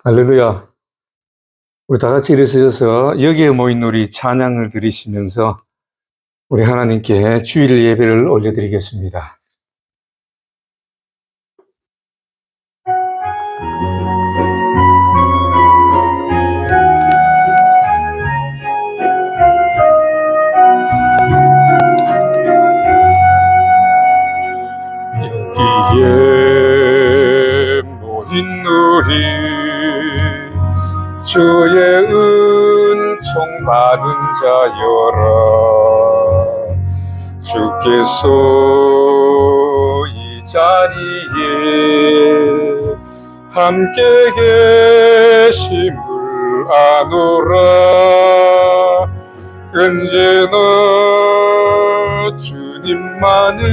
할렐루야. 우리 다 같이 일어서서 여기에 모인 우리 찬양을 드리시면서 우리 하나님께 주일 예배를 올려드리겠습니다. 여기에 모인 우리 주의 은총 받은 자여라. 주께서 이 자리에 함께 계심을 아노라. 언제나 주님만을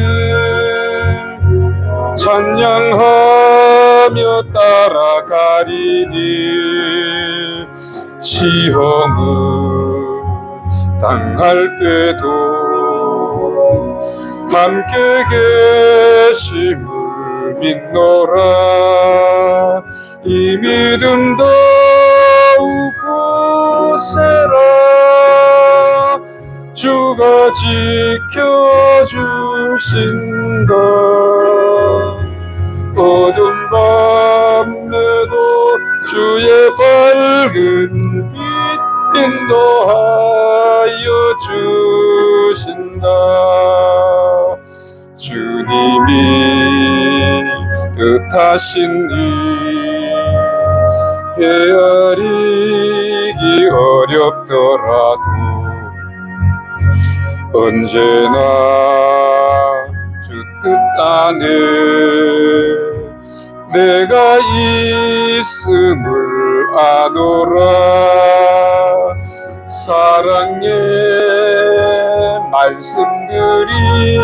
찬양하며 따라가리니 시험을 당할 때도 함께 계심을 믿노라. 이 믿음 더욱 굳세라. 주가 지켜주신다. 어두운 밤에도 주의 밝은 빛 인도하여 주신다. 주님이 뜻하신 일 헤아리기 어렵더라도 언제나 주 뜻 안에 내가 있음을 아노라. 사랑의 말씀들이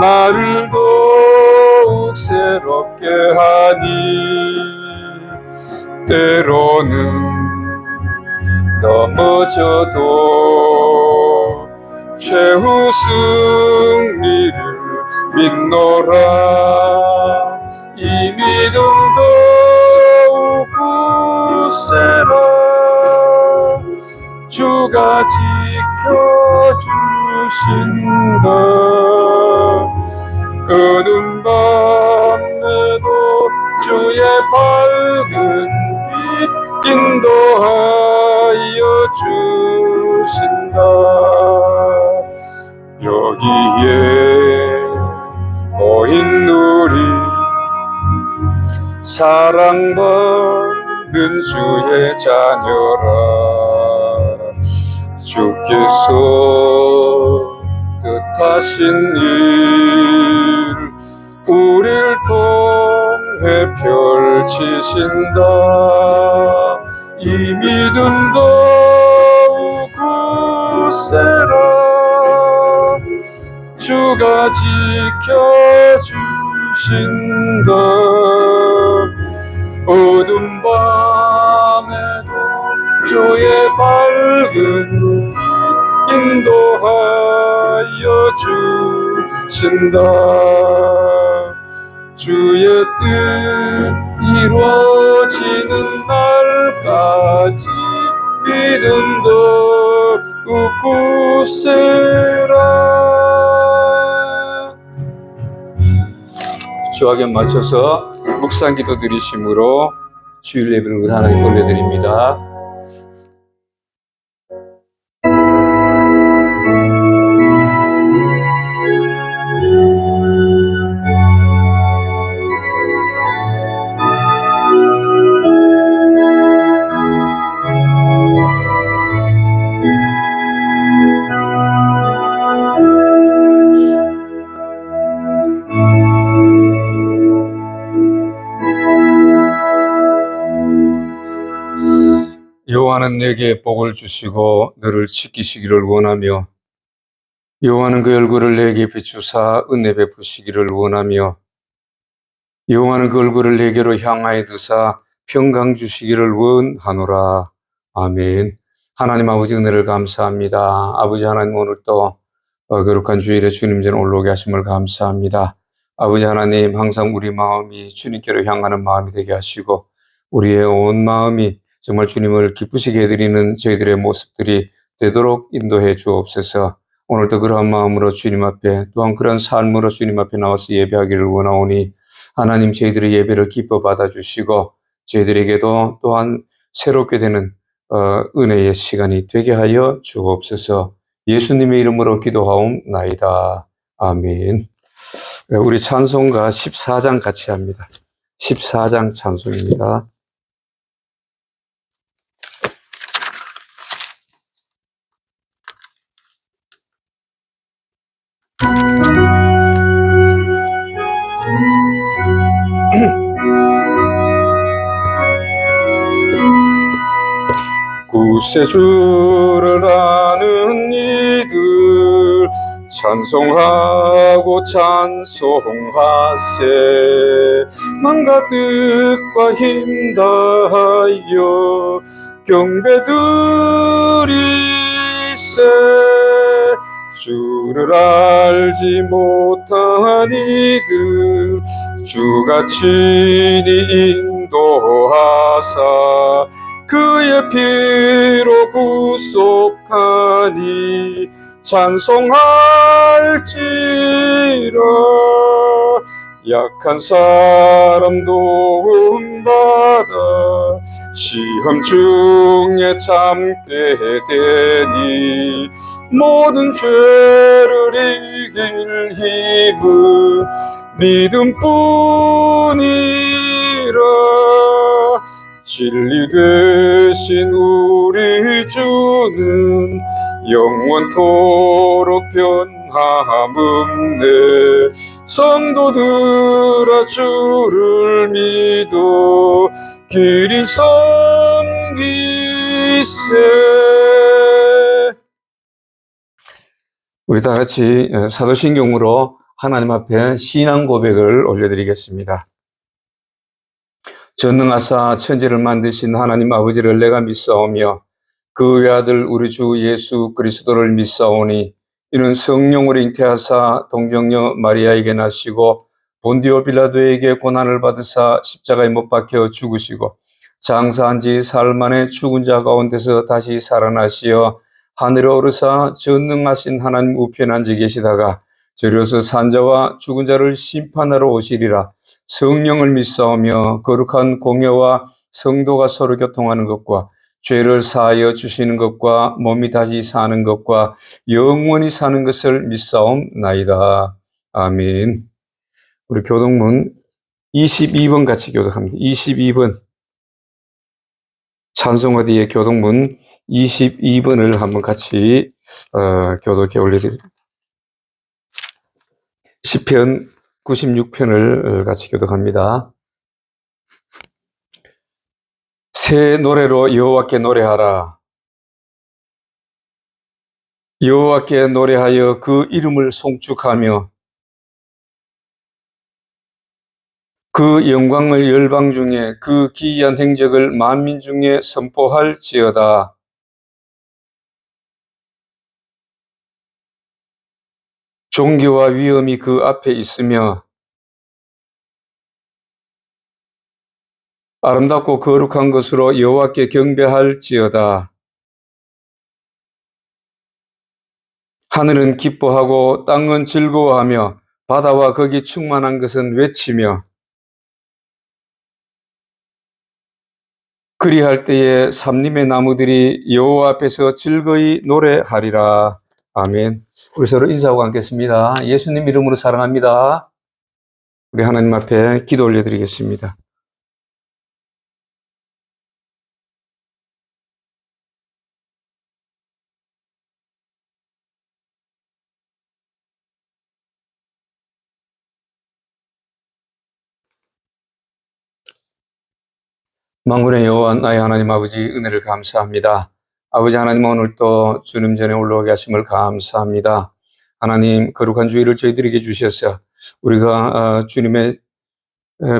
나를 더욱 새롭게 하니 때로는 넘어져도 최후 승리를 믿노라. 이 믿음 더욱 굳세라. 주가 지켜주신다. 어두운 밤에도 주의 밝은 빛 인도하여 주신다. 여기에 모인 우리 사랑받는 주의 자녀라. 주께서 뜻하신 일 우릴 통해 펼치신다. 이 믿음 더욱 굳세라. 주가 지켜주신다. 어두운 밤에도 주의 밝은 빛 인도하여 주신다. 주의 뜻 이루어지는 날까지 믿음도 굳세라. 주악에 맞춰서 묵상기도 드리심으로 주일 예배를 하나님 돌려드립니다. 여호와는 내게 복을 주시고 너를 지키시기를 원하며 여호와는 그 얼굴을 내게 비추사 은혜 베푸시기를 원하며 여호와는 그 얼굴을 내게로 향하여 두사 평강 주시기를 원하노라. 아멘. 하나님 아버지 은혜를 감사합니다. 아버지 하나님 오늘 또 거룩한 주일에 주님 전에 올라오게 하심을 감사합니다. 아버지 하나님 항상 우리 마음이 주님께로 향하는 마음이 되게 하시고 우리의 온 마음이 정말 주님을 기쁘시게 해드리는 저희들의 모습들이 되도록 인도해 주옵소서. 오늘도 그러한 마음으로 주님 앞에 또한 그런 삶으로 주님 앞에 나와서 예배하기를 원하오니 하나님 저희들의 예배를 기뻐 받아주시고 저희들에게도 또한 새롭게 되는 은혜의 시간이 되게 하여 주옵소서. 예수님의 이름으로 기도하옵나이다. 아멘. 우리 찬송가 14장 같이 합니다. 14장 찬송입니다. 구세주를 아는 이들 찬송하고 찬송하세. 맘과 뜻과 힘 다하여 경배드리세. 주를 알지 못한 이들 주가 친히 인도하사 그의 피로 구속하니 찬송할지라. 약한 사람 도움받아 시험 중에 참게 되니 모든 죄를 이길 힘은 믿음뿐이라. 진리 되신 우리 주는 영원토록 변함없네. 성도들아 주를 믿어 길이 섬기세. 우리 다 같이 사도신경으로 하나님 앞에 신앙 고백을 올려드리겠습니다. 전능하사 천지를 만드신 하나님 아버지를 내가 믿사오며 그 외아들 우리 주 예수 그리스도를 믿사오니 이는 성령으로 잉태하사 동정녀 마리아에게 나시고 본디오 빌라도에게 고난을 받으사 십자가에 못 박혀 죽으시고 장사한 지 사흘 만에 죽은 자 가운데서 다시 살아나시어 하늘에 오르사 전능하신 하나님 우편에 앉아 계시다가 저리로서 산자와 죽은 자를 심판하러 오시리라. 성령을 믿사오며 거룩한 공회와 성도가 서로 교통하는 것과 죄를 사하여 주시는 것과 몸이 다시 사는 것과 영원히 사는 것을 믿사옵나이다. 아멘. 우리 교독문 22번 같이 교독합니다. 22번 찬송가 뒤에 교독문 22번을 한번 같이 교독해 올려드립니다. 시편 96편을 같이 교독합니다. 새 노래로 여호와께 노래하라. 여호와께 노래하여 그 이름을 송축하며 그 영광을 열방 중에 그 기이한 행적을 만민 중에 선포할지어다. 존귀와 위엄이 그 앞에 있으며 아름답고 거룩한 것으로 여호와께 경배할지어다. 하늘은 기뻐하고 땅은 즐거워하며 바다와 거기 충만한 것은 외치며 그리할 때에 삼림의 나무들이 여호와 앞에서 즐거이 노래하리라. 아멘. 우리 서로 인사하고 앉겠습니다. 예수님 이름으로 사랑합니다. 우리 하나님 앞에 기도 올려드리겠습니다. 만군의 여호와 나의 하나님 아버지 은혜를 감사합니다. 아버지 하나님 오늘 또 주님 전에 올라오게 하심을 감사합니다. 하나님 거룩한 주일을 저희들에게 주셔서 우리가 주님의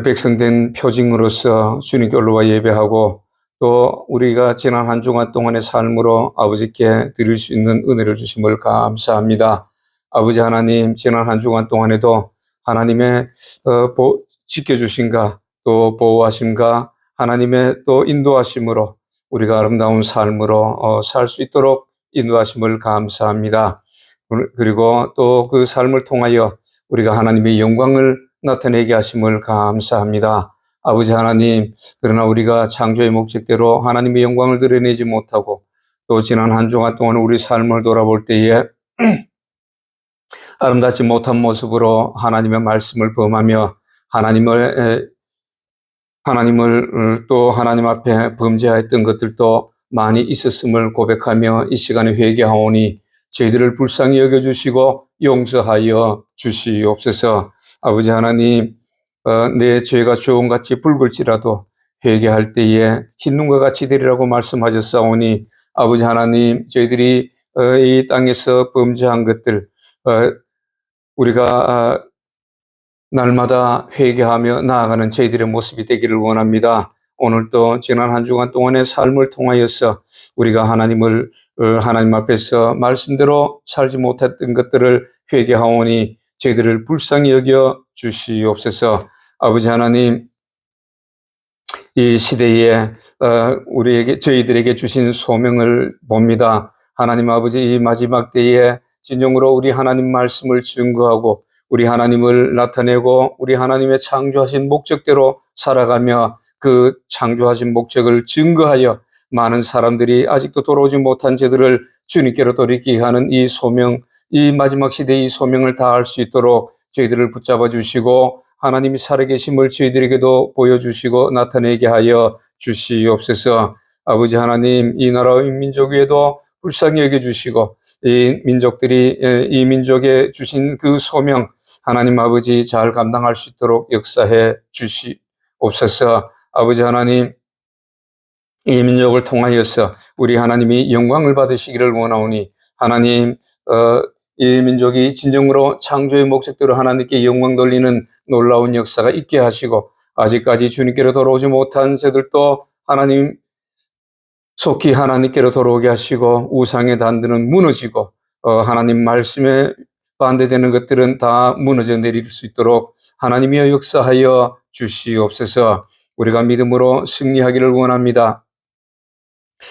백성된 표징으로서 주님께 올라와 예배하고 또 우리가 지난 한 주간 동안의 삶으로 아버지께 드릴 수 있는 은혜를 주심을 감사합니다. 아버지 하나님 지난 한 주간 동안에도 하나님의 지켜주심과 또 보호하심과 하나님의 또 인도하심으로 우리가 아름다운 삶으로 살 수 있도록 인도하심을 감사합니다. 그리고 또 그 삶을 통하여 우리가 하나님의 영광을 나타내게 하심을 감사합니다. 아버지 하나님, 그러나 우리가 창조의 목적대로 하나님의 영광을 드러내지 못하고 또 지난 한 주간 동안 우리 삶을 돌아볼 때에 아름답지 못한 모습으로 하나님의 말씀을 범하며 하나님을 또 하나님 앞에 범죄하였던 것들도 많이 있었음을 고백하며 이 시간에 회개하오니 저희들을 불쌍히 여겨주시고 용서하여 주시옵소서. 아버지 하나님, 내 죄가 주홍같이 붉을지라도 회개할 때에 흰 눈과 같이 되리라고 말씀하셨사오니 아버지 하나님, 저희들이 이 땅에서 범죄한 것들 우리가 날마다 회개하며 나아가는 저희들의 모습이 되기를 원합니다. 오늘도 지난 한 주간 동안의 삶을 통하여서 우리가 하나님 앞에서 말씀대로 살지 못했던 것들을 회개하오니 저희들을 불쌍히 여겨 주시옵소서. 아버지 하나님, 이 시대에 저희들에게 주신 소명을 봅니다. 하나님 아버지, 이 마지막 때에 진정으로 우리 하나님 말씀을 증거하고 우리 하나님을 나타내고 우리 하나님의 창조하신 목적대로 살아가며 그 창조하신 목적을 증거하여 많은 사람들이 아직도 돌아오지 못한 저들을 주님께로 돌이키게 하는 이 소명, 이 마지막 시대의 이 소명을 다할 수 있도록 저희들을 붙잡아 주시고 하나님이 살아계심을 저희들에게도 보여주시고 나타내게 하여 주시옵소서. 아버지 하나님, 이 나라와 민족 위에도 불쌍히 여겨주시고 이 민족에 주신 그 소명 하나님 아버지 잘 감당할 수 있도록 역사해 주시옵소서. 아버지 하나님, 이 민족을 통하여서 우리 하나님이 영광을 받으시기를 원하오니 하나님, 이 민족이 진정으로 창조의 목적대로 하나님께 영광 돌리는 놀라운 역사가 있게 하시고 아직까지 주님께로 돌아오지 못한 저들도 하나님 속히 하나님께로 돌아오게 하시고 우상의 단들은 무너지고 하나님 말씀에 반대되는 것들은 다 무너져 내릴 수 있도록 하나님이여 역사하여 주시옵소서. 우리가 믿음으로 승리하기를 원합니다.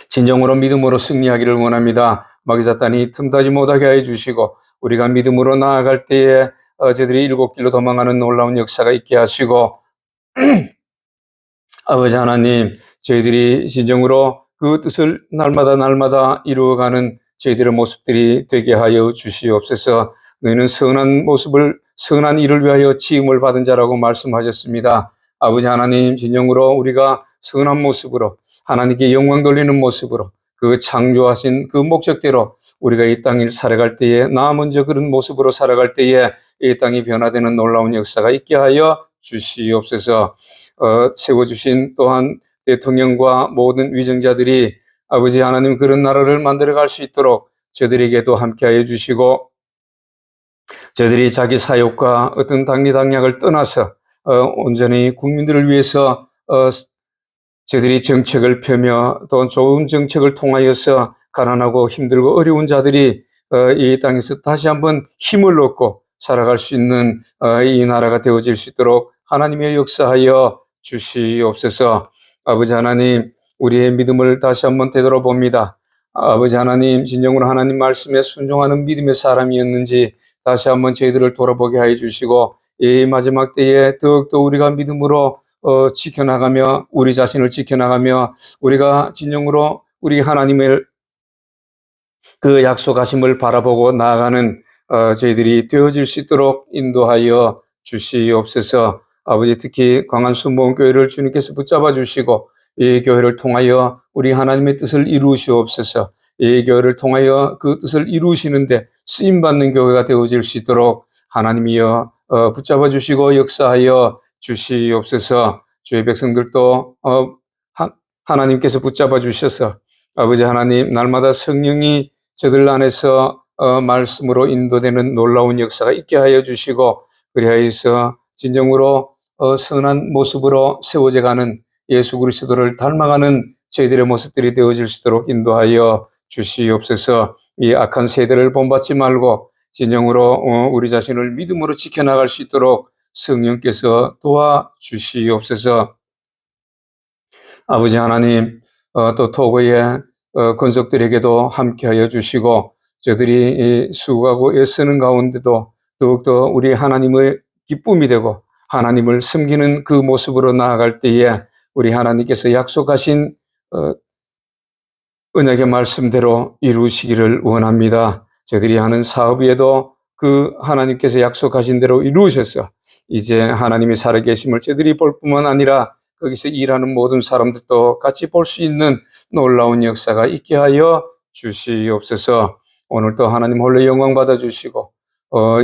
진정으로 믿음으로 승리하기를 원합니다. 마귀 사탄이 틈타지 못하게 하여 주시고 우리가 믿음으로 나아갈 때에 저들이 일곱 길로 도망가는 놀라운 역사가 있게 하시고 아버지 하나님, 저희들이 진정으로 그 뜻을 날마다 이루어가는 저희들의 모습들이 되게 하여 주시옵소서. 너희는 선한 일을 위하여 지음을 받은 자라고 말씀하셨습니다. 아버지 하나님, 진정으로 우리가 선한 모습으로 하나님께 영광 돌리는 모습으로 그 창조하신 그 목적대로 우리가 이 땅을 살아갈 때에 나 먼저 그런 모습으로 살아갈 때에 이 땅이 변화되는 놀라운 역사가 있게 하여 주시옵소서. 세워주신 또한 대통령과 모든 위정자들이 아버지 하나님 그런 나라를 만들어갈 수 있도록 저들에게도 함께하여 주시고 저들이 자기 사욕과 어떤 당리당략을 떠나서 온전히 국민들을 위해서 저들이 정책을 펴며 또 좋은 정책을 통하여서 가난하고 힘들고 어려운 자들이 이 땅에서 다시 한번 힘을 얻고 살아갈 수 있는 이 나라가 되어질 수 있도록 하나님의 역사하여 주시옵소서. 아버지 하나님, 우리의 믿음을 다시 한번 되돌아봅니다. 아버지 하나님, 진정으로 하나님 말씀에 순종하는 믿음의 사람이었는지 다시 한번 저희들을 돌아보게 하여 주시고 이 마지막 때에 더욱더 우리가 믿음으로 지켜나가며 우리 자신을 지켜나가며 우리가 진정으로 우리 하나님의 그 약속하심을 바라보고 나아가는 저희들이 되어질 수 있도록 인도하여 주시옵소서. 아버지, 특히 광안순복음교회를 주님께서 붙잡아 주시고 이 교회를 통하여 우리 하나님의 뜻을 이루시옵소서. 이 교회를 통하여 그 뜻을 이루시는데 쓰임받는 교회가 되어질 수 있도록 하나님이여 붙잡아 주시고 역사하여 주시옵소서. 주의 백성들도 하나님께서 붙잡아 주셔서 아버지 하나님 날마다 성령이 저들 안에서 말씀으로 인도되는 놀라운 역사가 있게 하여 주시고 그리하여서 진정으로 선한 모습으로 세워져 가는 예수 그리스도를 닮아가는 저희들의 모습들이 되어질 수 있도록 인도하여 주시옵소서. 이 악한 세대를 본받지 말고 진정으로 우리 자신을 믿음으로 지켜나갈 수 있도록 성령께서 도와주시옵소서. 아버지 하나님, 또 토고의 권속들에게도 함께하여 주시고 저들이 수고하고 애쓰는 가운데도 더욱더 우리 하나님의 기쁨이 되고 하나님을 섬기는 그 모습으로 나아갈 때에 우리 하나님께서 약속하신 언약의 말씀대로 이루시기를 원합니다. 저들이 하는 사업 위에도 그 하나님께서 약속하신 대로 이루셔서 이제 하나님이 살아계심을 저들이 볼 뿐만 아니라 거기서 일하는 모든 사람들도 같이 볼 수 있는 놀라운 역사가 있게 하여 주시옵소서. 오늘도 하나님 홀로 영광 받아주시고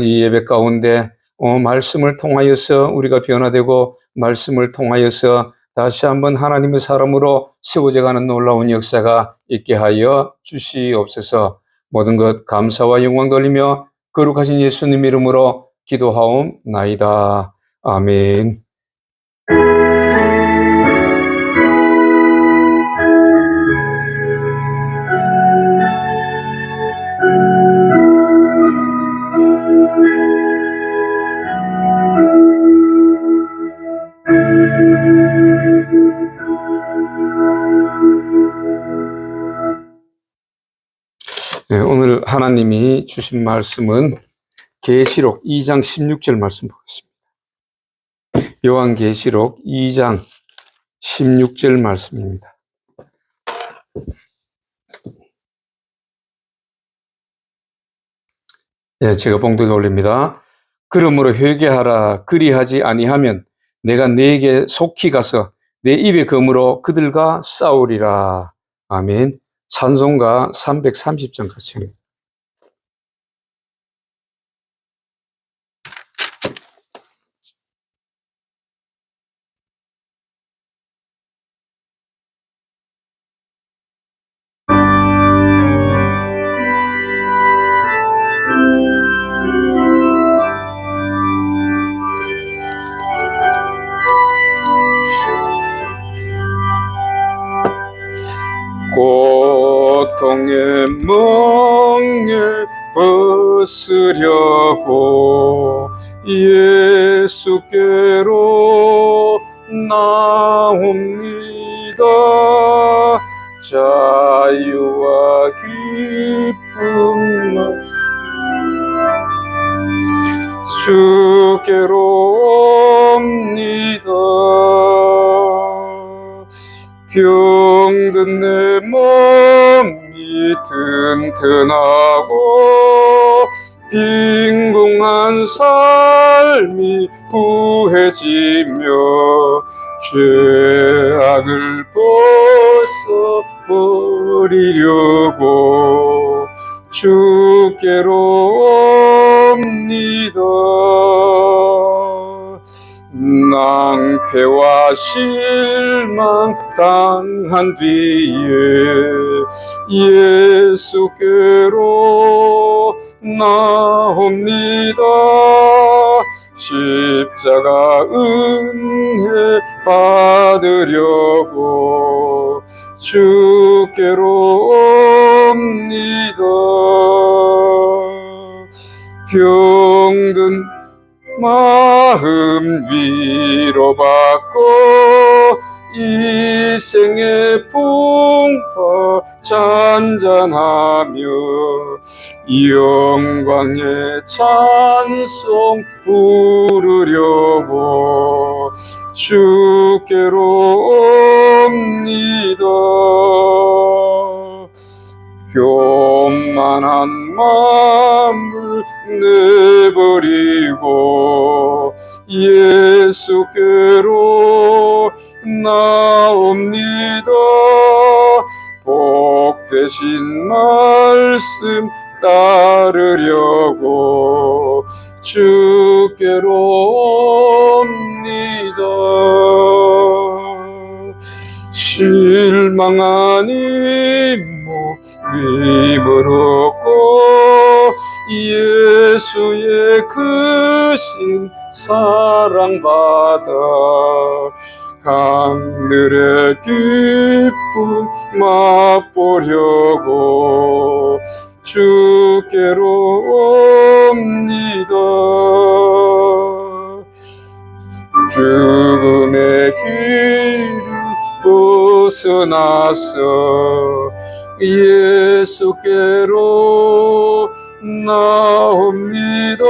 이 예배 가운데 말씀을 통하여서 우리가 변화되고 말씀을 통하여서 다시 한번 하나님의 사람으로 세워져 가는 놀라운 역사가 있게 하여 주시옵소서. 모든 것 감사와 영광 돌리며 거룩하신 예수님 이름으로 기도하옵나이다. 아멘. 네, 오늘 하나님이 주신 말씀은 계시록 2장 16절 말씀 보겠습니다. 요한계시록 2장 16절 말씀입니다. 네, 제가 봉독에 올립니다. 그러므로 회개하라. 그리하지 아니하면 내가 네게 속히 가서 내 입의 검으로 그들과 싸우리라. 아멘. 찬송가 330장 같이 합니다. 고통의 멍에 벗으려고 예수께로 나옵니다. 자유와 기쁨만 주께로 옵니다. 병든 내 몸이 튼튼하고 빈궁한 삶이 부해지며 죄악을 벗어버리려고 주께로 옵니다. 낭패와 실망 당한 뒤에 예수께로 나옵니다. 십자가 은혜 받으려고 주께로 옵니다. 병든 마음 위로받고 이 생의 풍파 잔잔하며 영광의 찬송 부르려고 주께로 옵니다. 교만한 마음을 내버리고 예수께로 나옵니다. 복되신 말씀 따르려고 주께로 옵니다. 실망한 이모 힘을 얻고 예수의 크신 사랑받아 하늘의 기쁨 맛보려고 주께로 옵니다. 죽음의 길을 벗어나서 예수께로 나옵니다.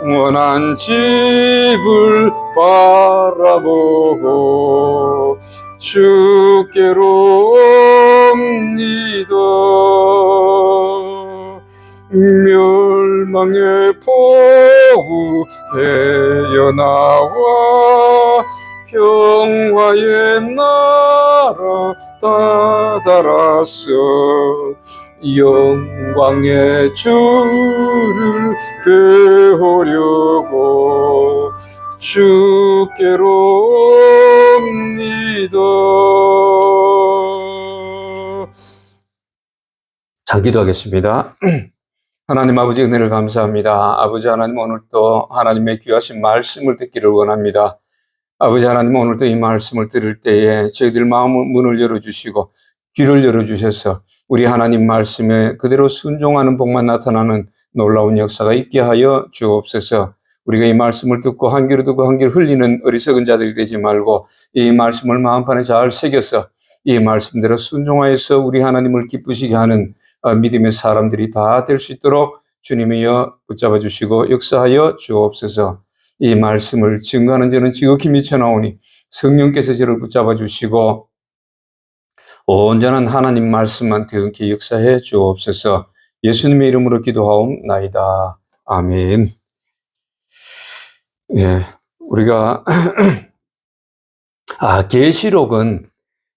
원한 집을 바라보고 주께로 옵니다. 멸망의 폭우 헤어나와 평화의 나라 다다라서 영광의 주를 배우려고 주께로 옵니다. 자, 기도하겠습니다. 하나님 아버지, 은혜를 감사합니다. 아버지 하나님, 오늘도 하나님의 귀하신 말씀을 듣기를 원합니다. 아버지 하나님, 오늘도 이 말씀을 들을 때에 저희들 마음의 문을 열어주시고 귀를 열어주셔서 우리 하나님 말씀에 그대로 순종하는 복만 나타나는 놀라운 역사가 있게 하여 주옵소서. 우리가 이 말씀을 듣고 한 귀로 듣고 한 귀로 흘리는 어리석은 자들이 되지 말고 이 말씀을 마음판에 잘 새겨서 이 말씀대로 순종하여서 우리 하나님을 기쁘시게 하는 믿음의 사람들이 다 될 수 있도록 주님이여 붙잡아 주시고 역사하여 주옵소서. 이 말씀을 증거하는 저는 지극히 미쳐나오니 성령께서 저를 붙잡아 주시고 온전한 하나님 말씀만 등기 역사해 주옵소서. 예수님의 이름으로 기도하옵나이다. 아멘. 예, 우리가 계시록은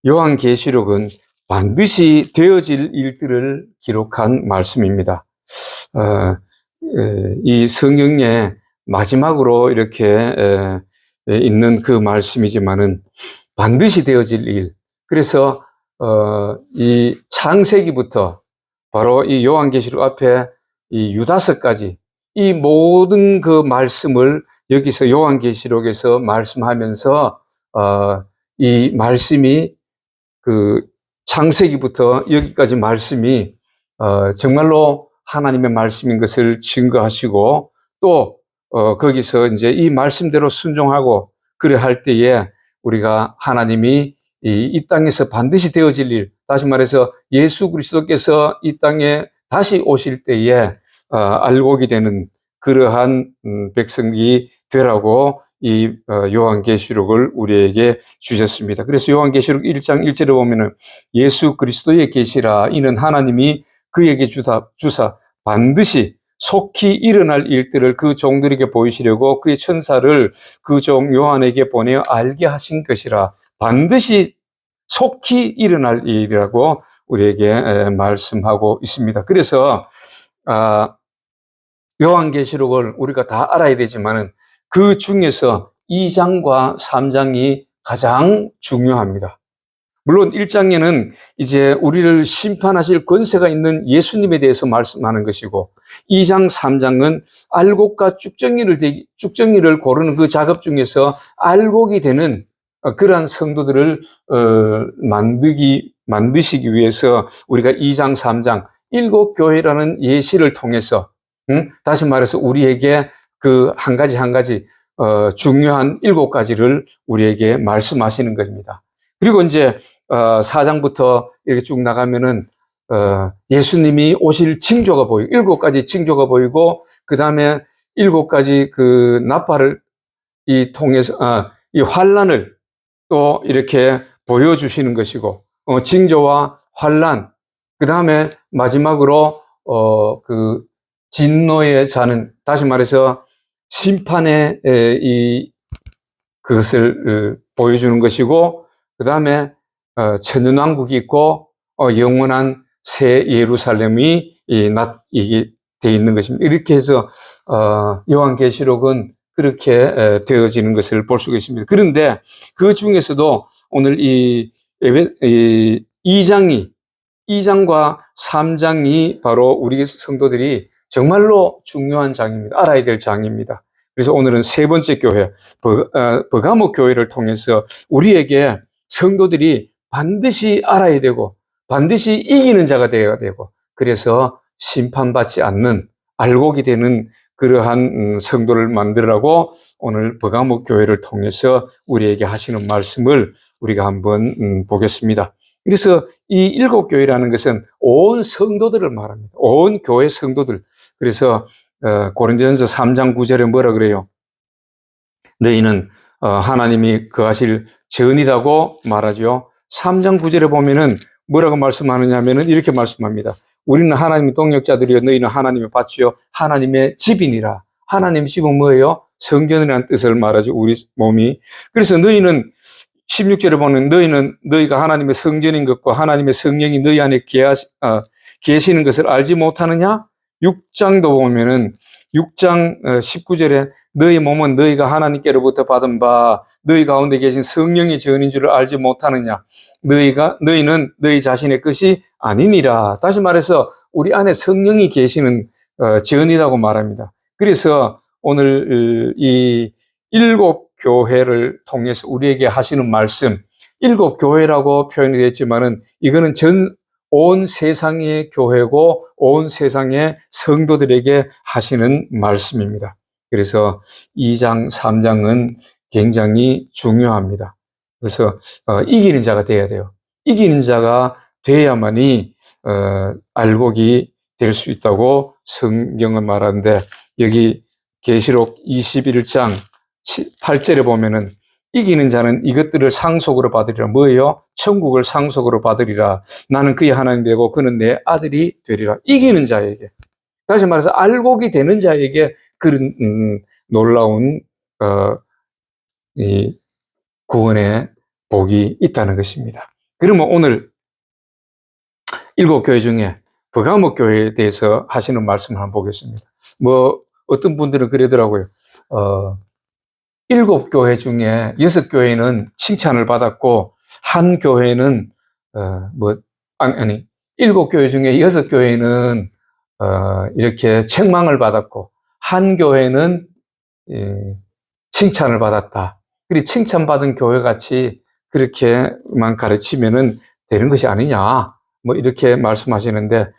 요한계시록은 반드시 되어질 일들을 기록한 말씀입니다. 이 성경의 마지막으로 이렇게 있는 그 말씀이지만은 반드시 되어질 일. 그래서 이 창세기부터 바로 이 요한계시록 앞에 이 유다서까지 이 모든 그 말씀을 여기서 요한계시록에서 말씀하면서 이 말씀이 그 창세기부터 여기까지 말씀이 정말로 하나님의 말씀인 것을 증거하시고 또 거기서 이제 이 말씀대로 순종하고 그래 할 때에 우리가 하나님이 이 땅에서 반드시 되어질 일, 다시 말해서 예수 그리스도께서 이 땅에 다시 오실 때에 알곡이 되는 그러한 백성이 되라고 이 요한계시록을 우리에게 주셨습니다. 그래서 요한계시록 1장 1절에 보면은 예수 그리스도의 계시라 이는 하나님이 그에게 주사 반드시 속히 일어날 일들을 그 종들에게 보이시려고 그의 천사를 그 종 요한에게 보내어 알게 하신 것이라. 반드시 속히 일어날 일이라고 우리에게 말씀하고 있습니다. 그래서 요한계시록을 우리가 다 알아야 되지만은 그 중에서 2장과 3장이 가장 중요합니다. 물론 1장에는 이제 우리를 심판하실 권세가 있는 예수님에 대해서 말씀하는 것이고 2장, 3장은 알곡과 쭉정이를 고르는 그 작업 중에서 알곡이 되는 그러한 성도들을 만드시기 위해서 우리가 2장, 3장, 7교회라는 예시를 통해서 다시 말해서 우리에게 그 한 가지 한 가지 중요한 7가지를 우리에게 말씀하시는 것입니다. 그리고 이제 4장부터 이렇게 쭉 나가면은 예수님이 오실 징조가 보이고 7가지 징조가 보이고 그 다음에 7가지 그 나팔을 통해서 이 환란을 또 이렇게 보여주시는 것이고 징조와 환란 그 다음에 마지막으로 그 진노의 자는 다시 말해서 심판의 그것을 보여주는 것이고 그 다음에 천년왕국이 있고 영원한 새 예루살렘이 이게 되어 있는 것입니다. 이렇게 해서 요한계시록은 그렇게 되어지는 것을 볼 수가 있습니다. 그런데 그 중에서도 오늘 이 2장과 3장이 바로 우리 성도들이 정말로 중요한 장입니다. 알아야 될 장입니다. 그래서 오늘은 세 번째 교회, 버가모 교회를 통해서 우리에게 성도들이 반드시 알아야 되고 반드시 이기는 자가 되어야 되고 그래서 심판받지 않는 알곡이 되는 그러한 성도를 만들라고 오늘 버가모 교회를 통해서 우리에게 하시는 말씀을 우리가 한번 보겠습니다. 그래서 이 일곱 교회라는 것은 온 성도들을 말합니다. 온 교회 성도들. 그래서 고린도전서 3장 9절에 뭐라 그래요? 너희는 하나님이 거하실 전이라고 말하죠. 3장 9절에 보면은 뭐라고 말씀하느냐 하면은 이렇게 말씀합니다. 우리는 하나님의 동역자들이요 너희는 하나님의 밭이요 하나님의 집이니라. 하나님의 집은 뭐예요? 성전이라는 뜻을 말하죠. 우리 몸이. 그래서 너희는 16절에 보면 너희는 너희가 하나님의 성전인 것과 하나님의 성령이 너희 안에 계시는 것을 알지 못하느냐? 6장도 보면은 6장 19절에 너희 몸은 너희가 하나님께로부터 받은 바 너희 가운데 계신 성령의 전인 줄을 알지 못하느냐? 너희는 너희 자신의 것이 아니니라. 다시 말해서 우리 안에 성령이 계시는 전이라고 말합니다. 그래서 오늘 이 일곱 교회를 통해서 우리에게 하시는 말씀, 일곱 교회라고 표현이 됐지만은 이거는 온 세상의 교회고 온 세상의 성도들에게 하시는 말씀입니다. 그래서 2장, 3장은 굉장히 중요합니다. 그래서 이기는 자가 돼야 돼요. 이기는 자가 돼야만이 알곡이 될 수 있다고 성경은 말하는데 여기 계시록 21장 8절에 보면은 이기는 자는 이것들을 상속으로 받으리라. 뭐예요? 천국을 상속으로 받으리라. 나는 그의 하나님 되고 그는 내 아들이 되리라. 이기는 자에게. 다시 말해서 알곡이 되는 자에게 그런 놀라운 이 구원의 복이 있다는 것입니다. 그러면 오늘 일곱 교회 중에 버가모 교회에 대해서 하시는 말씀을 한번 보겠습니다. 어떤 분들은 그러더라고요. 일곱 교회 중에 6교회는 칭찬을 받았고, 한 교회는, 일곱 교회 중에 6교회는, 이렇게 책망을 받았고, 한 교회는, 칭찬을 받았다. 그리고 칭찬받은 교회 같이 그렇게만 가르치면은 되는 것이 아니냐. 이렇게 말씀하시는데,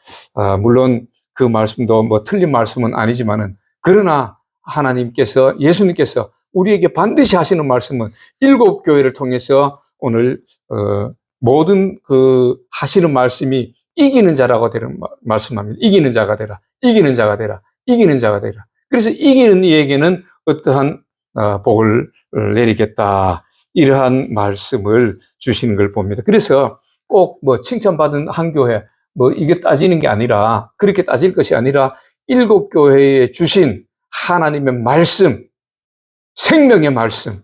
물론 그 말씀도 틀린 말씀은 아니지만은, 그러나 예수님께서 우리에게 반드시 하시는 말씀은 일곱 교회를 통해서 오늘 모든 하시는 말씀이 이기는 자라고 되는 말씀합니다. 이기는 자가 되라. 이기는 자가 되라. 이기는 자가 되라. 그래서 이기는 이에게는 어떠한 복을 내리겠다. 이러한 말씀을 주시는 걸 봅니다. 그래서 꼭 칭찬받은 한 교회 이게 따지는 게 아니라 그렇게 따질 것이 아니라 일곱 교회에 주신 하나님의 말씀, 생명의 말씀,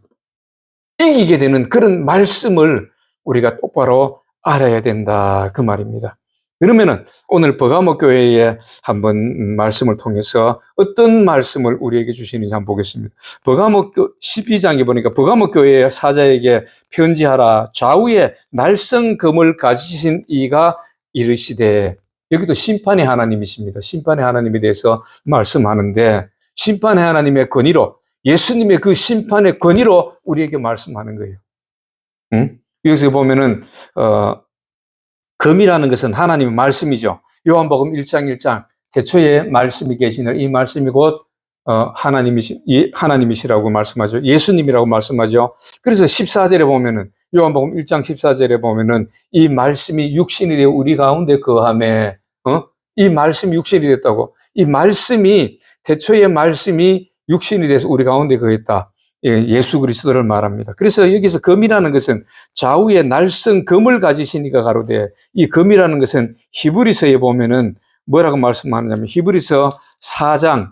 이기게 되는 그런 말씀을 우리가 똑바로 알아야 된다. 그 말입니다. 그러면은 오늘 버가모 교회의 한번 말씀을 통해서 어떤 말씀을 우리에게 주시는지 한번 보겠습니다. 버가모 12장에 보니까 버가모 교회의 사자에게 편지하라. 좌우에 날성검을 가지신 이가 이르시되, 여기도 심판의 하나님이십니다. 심판의 하나님에 대해서 말씀하는데 심판의 하나님의 권위로, 예수님의 그 심판의 권위로 우리에게 말씀하는 거예요. 여기서 보면은 검이라는 것은 하나님의 말씀이죠. 요한복음 1장 1장 태초에 말씀이 계시는 이 말씀이 곧 하나님이시라고 말씀하죠. 예수님이라고 말씀하죠. 그래서 14절에 보면은 요한복음 1장 14절에 보면은 이 말씀이 육신이 되어 우리 가운데 거하매, 이 말씀이 육신이 됐다고. 이 말씀이 태초의 말씀이 육신이 돼서 우리 가운데 거했다. 예수 그리스도를 말합니다. 그래서 여기서 검이라는 것은 좌우에 날성 검을 가지신 이가 가로되, 이 검이라는 것은 히브리서에 보면은 뭐라고 말씀하느냐면 히브리서 4장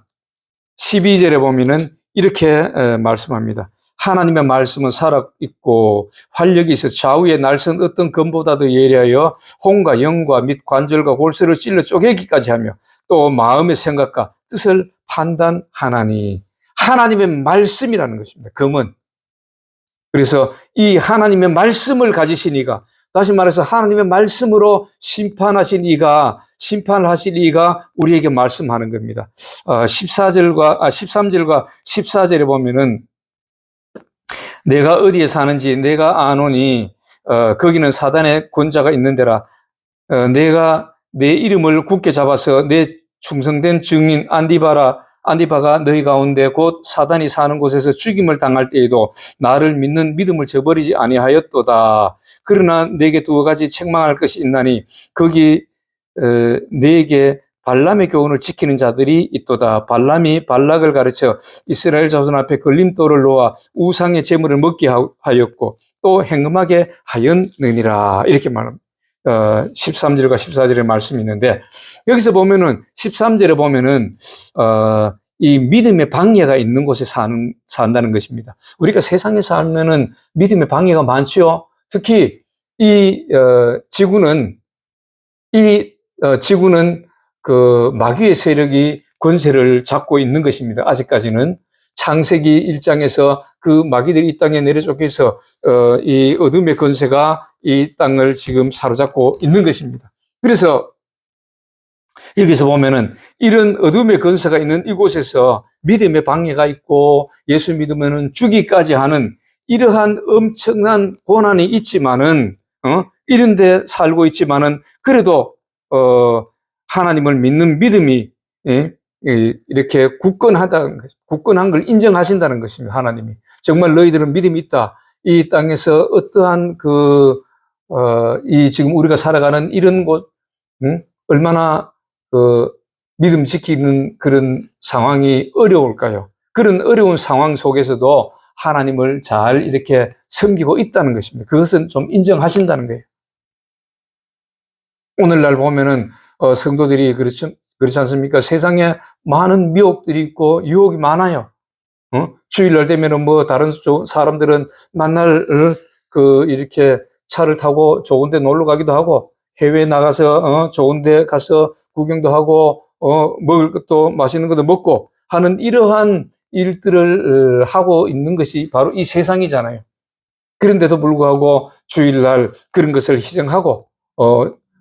12절에 보면은 이렇게 말씀합니다. 하나님의 말씀은 살아있고 활력이 있어 좌우에 날선 어떤 검보다도 예리하여 혼과 영과 및 관절과 골수를 찔러 쪼개기까지 하며 또 마음의 생각과 뜻을 판단하나니. 하나님의 말씀이라는 것입니다. 검은. 그래서 이 하나님의 말씀을 가지신 이가, 다시 말해서 하나님의 말씀으로 심판하실 이가 우리에게 말씀하는 겁니다. 13절과 14절에 보면은 내가 어디에 사는지 내가 아노니 거기는 사단의 권자가 있는 데라. 내가 내 이름을 굳게 잡아서 내 충성된 증인 안디바가 너희 가운데 곧 사단이 사는 곳에서 죽임을 당할 때에도 나를 믿는 믿음을 저버리지 아니하였도다. 그러나 내게 두 가지 책망할 것이 있나니 거기 내게 발람의 교훈을 지키는 자들이 있도다. 발람이 발락을 가르쳐 이스라엘 자손 앞에 걸림돌을 놓아 우상의 제물을 먹게 하였고 또 행음하게 하였느니라. 이렇게 말합니다. 13절과 14절의 말씀이 있는데, 여기서 보면은 13절에 보면은 이 믿음의 방해가 있는 곳에 산다는 것입니다. 우리가 세상에 살면은 믿음의 방해가 많죠. 특히 이 지구는 그 마귀의 세력이 권세를 잡고 있는 것입니다. 아직까지는 창세기 1장에서 그 마귀들이 이 땅에 내려쫓겨서 이 어둠의 권세가 이 땅을 지금 사로잡고 있는 것입니다. 그래서 여기서 보면은 이런 어둠의 권세가 있는 이곳에서 믿음의 방해가 있고 예수 믿으면은 죽기까지 하는 이러한 엄청난 고난이 있지만은 이런 데 살고 있지만은 그래도 하나님을 믿는 믿음이 이렇게 굳건한 걸 인정하신다는 것입니다. 하나님이 정말 너희들은 믿음이 있다. 이 땅에서 어떠한 이 지금 우리가 살아가는 이런 곳, 얼마나 믿음 지키는 그런 상황이 어려울까요? 그런 어려운 상황 속에서도 하나님을 잘 이렇게 섬기고 있다는 것입니다. 그것은 좀 인정하신다는 거예요. 오늘날 보면은 성도들이 그렇지 않습니까? 세상에 많은 미혹들이 있고 유혹이 많아요. 주일날 되면은 뭐 다른 사람들은 만날 이렇게 차를 타고 좋은 데 놀러 가기도 하고 해외에 나가서 좋은 데 가서 구경도 하고 먹을 것도 맛있는 것도 먹고 하는 이러한 일들을 하고 있는 것이 바로 이 세상이잖아요. 그런데도 불구하고 주일날 그런 것을 희생하고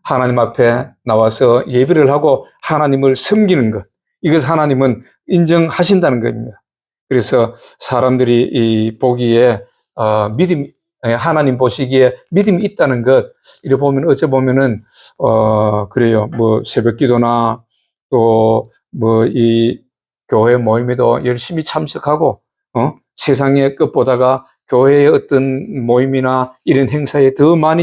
하나님 앞에 나와서 예배를 하고 하나님을 섬기는 것, 이것을 하나님은 인정하신다는 겁니다. 그래서 사람들이 보기에 하나님 보시기에 믿음이 있다는 것, 이렇게 보면 어째 보면은 그래요. 뭐 새벽 기도나 또 뭐 이 교회 모임에도 열심히 참석하고 세상의 것보다가 교회의 어떤 모임이나 이런 행사에 더 많이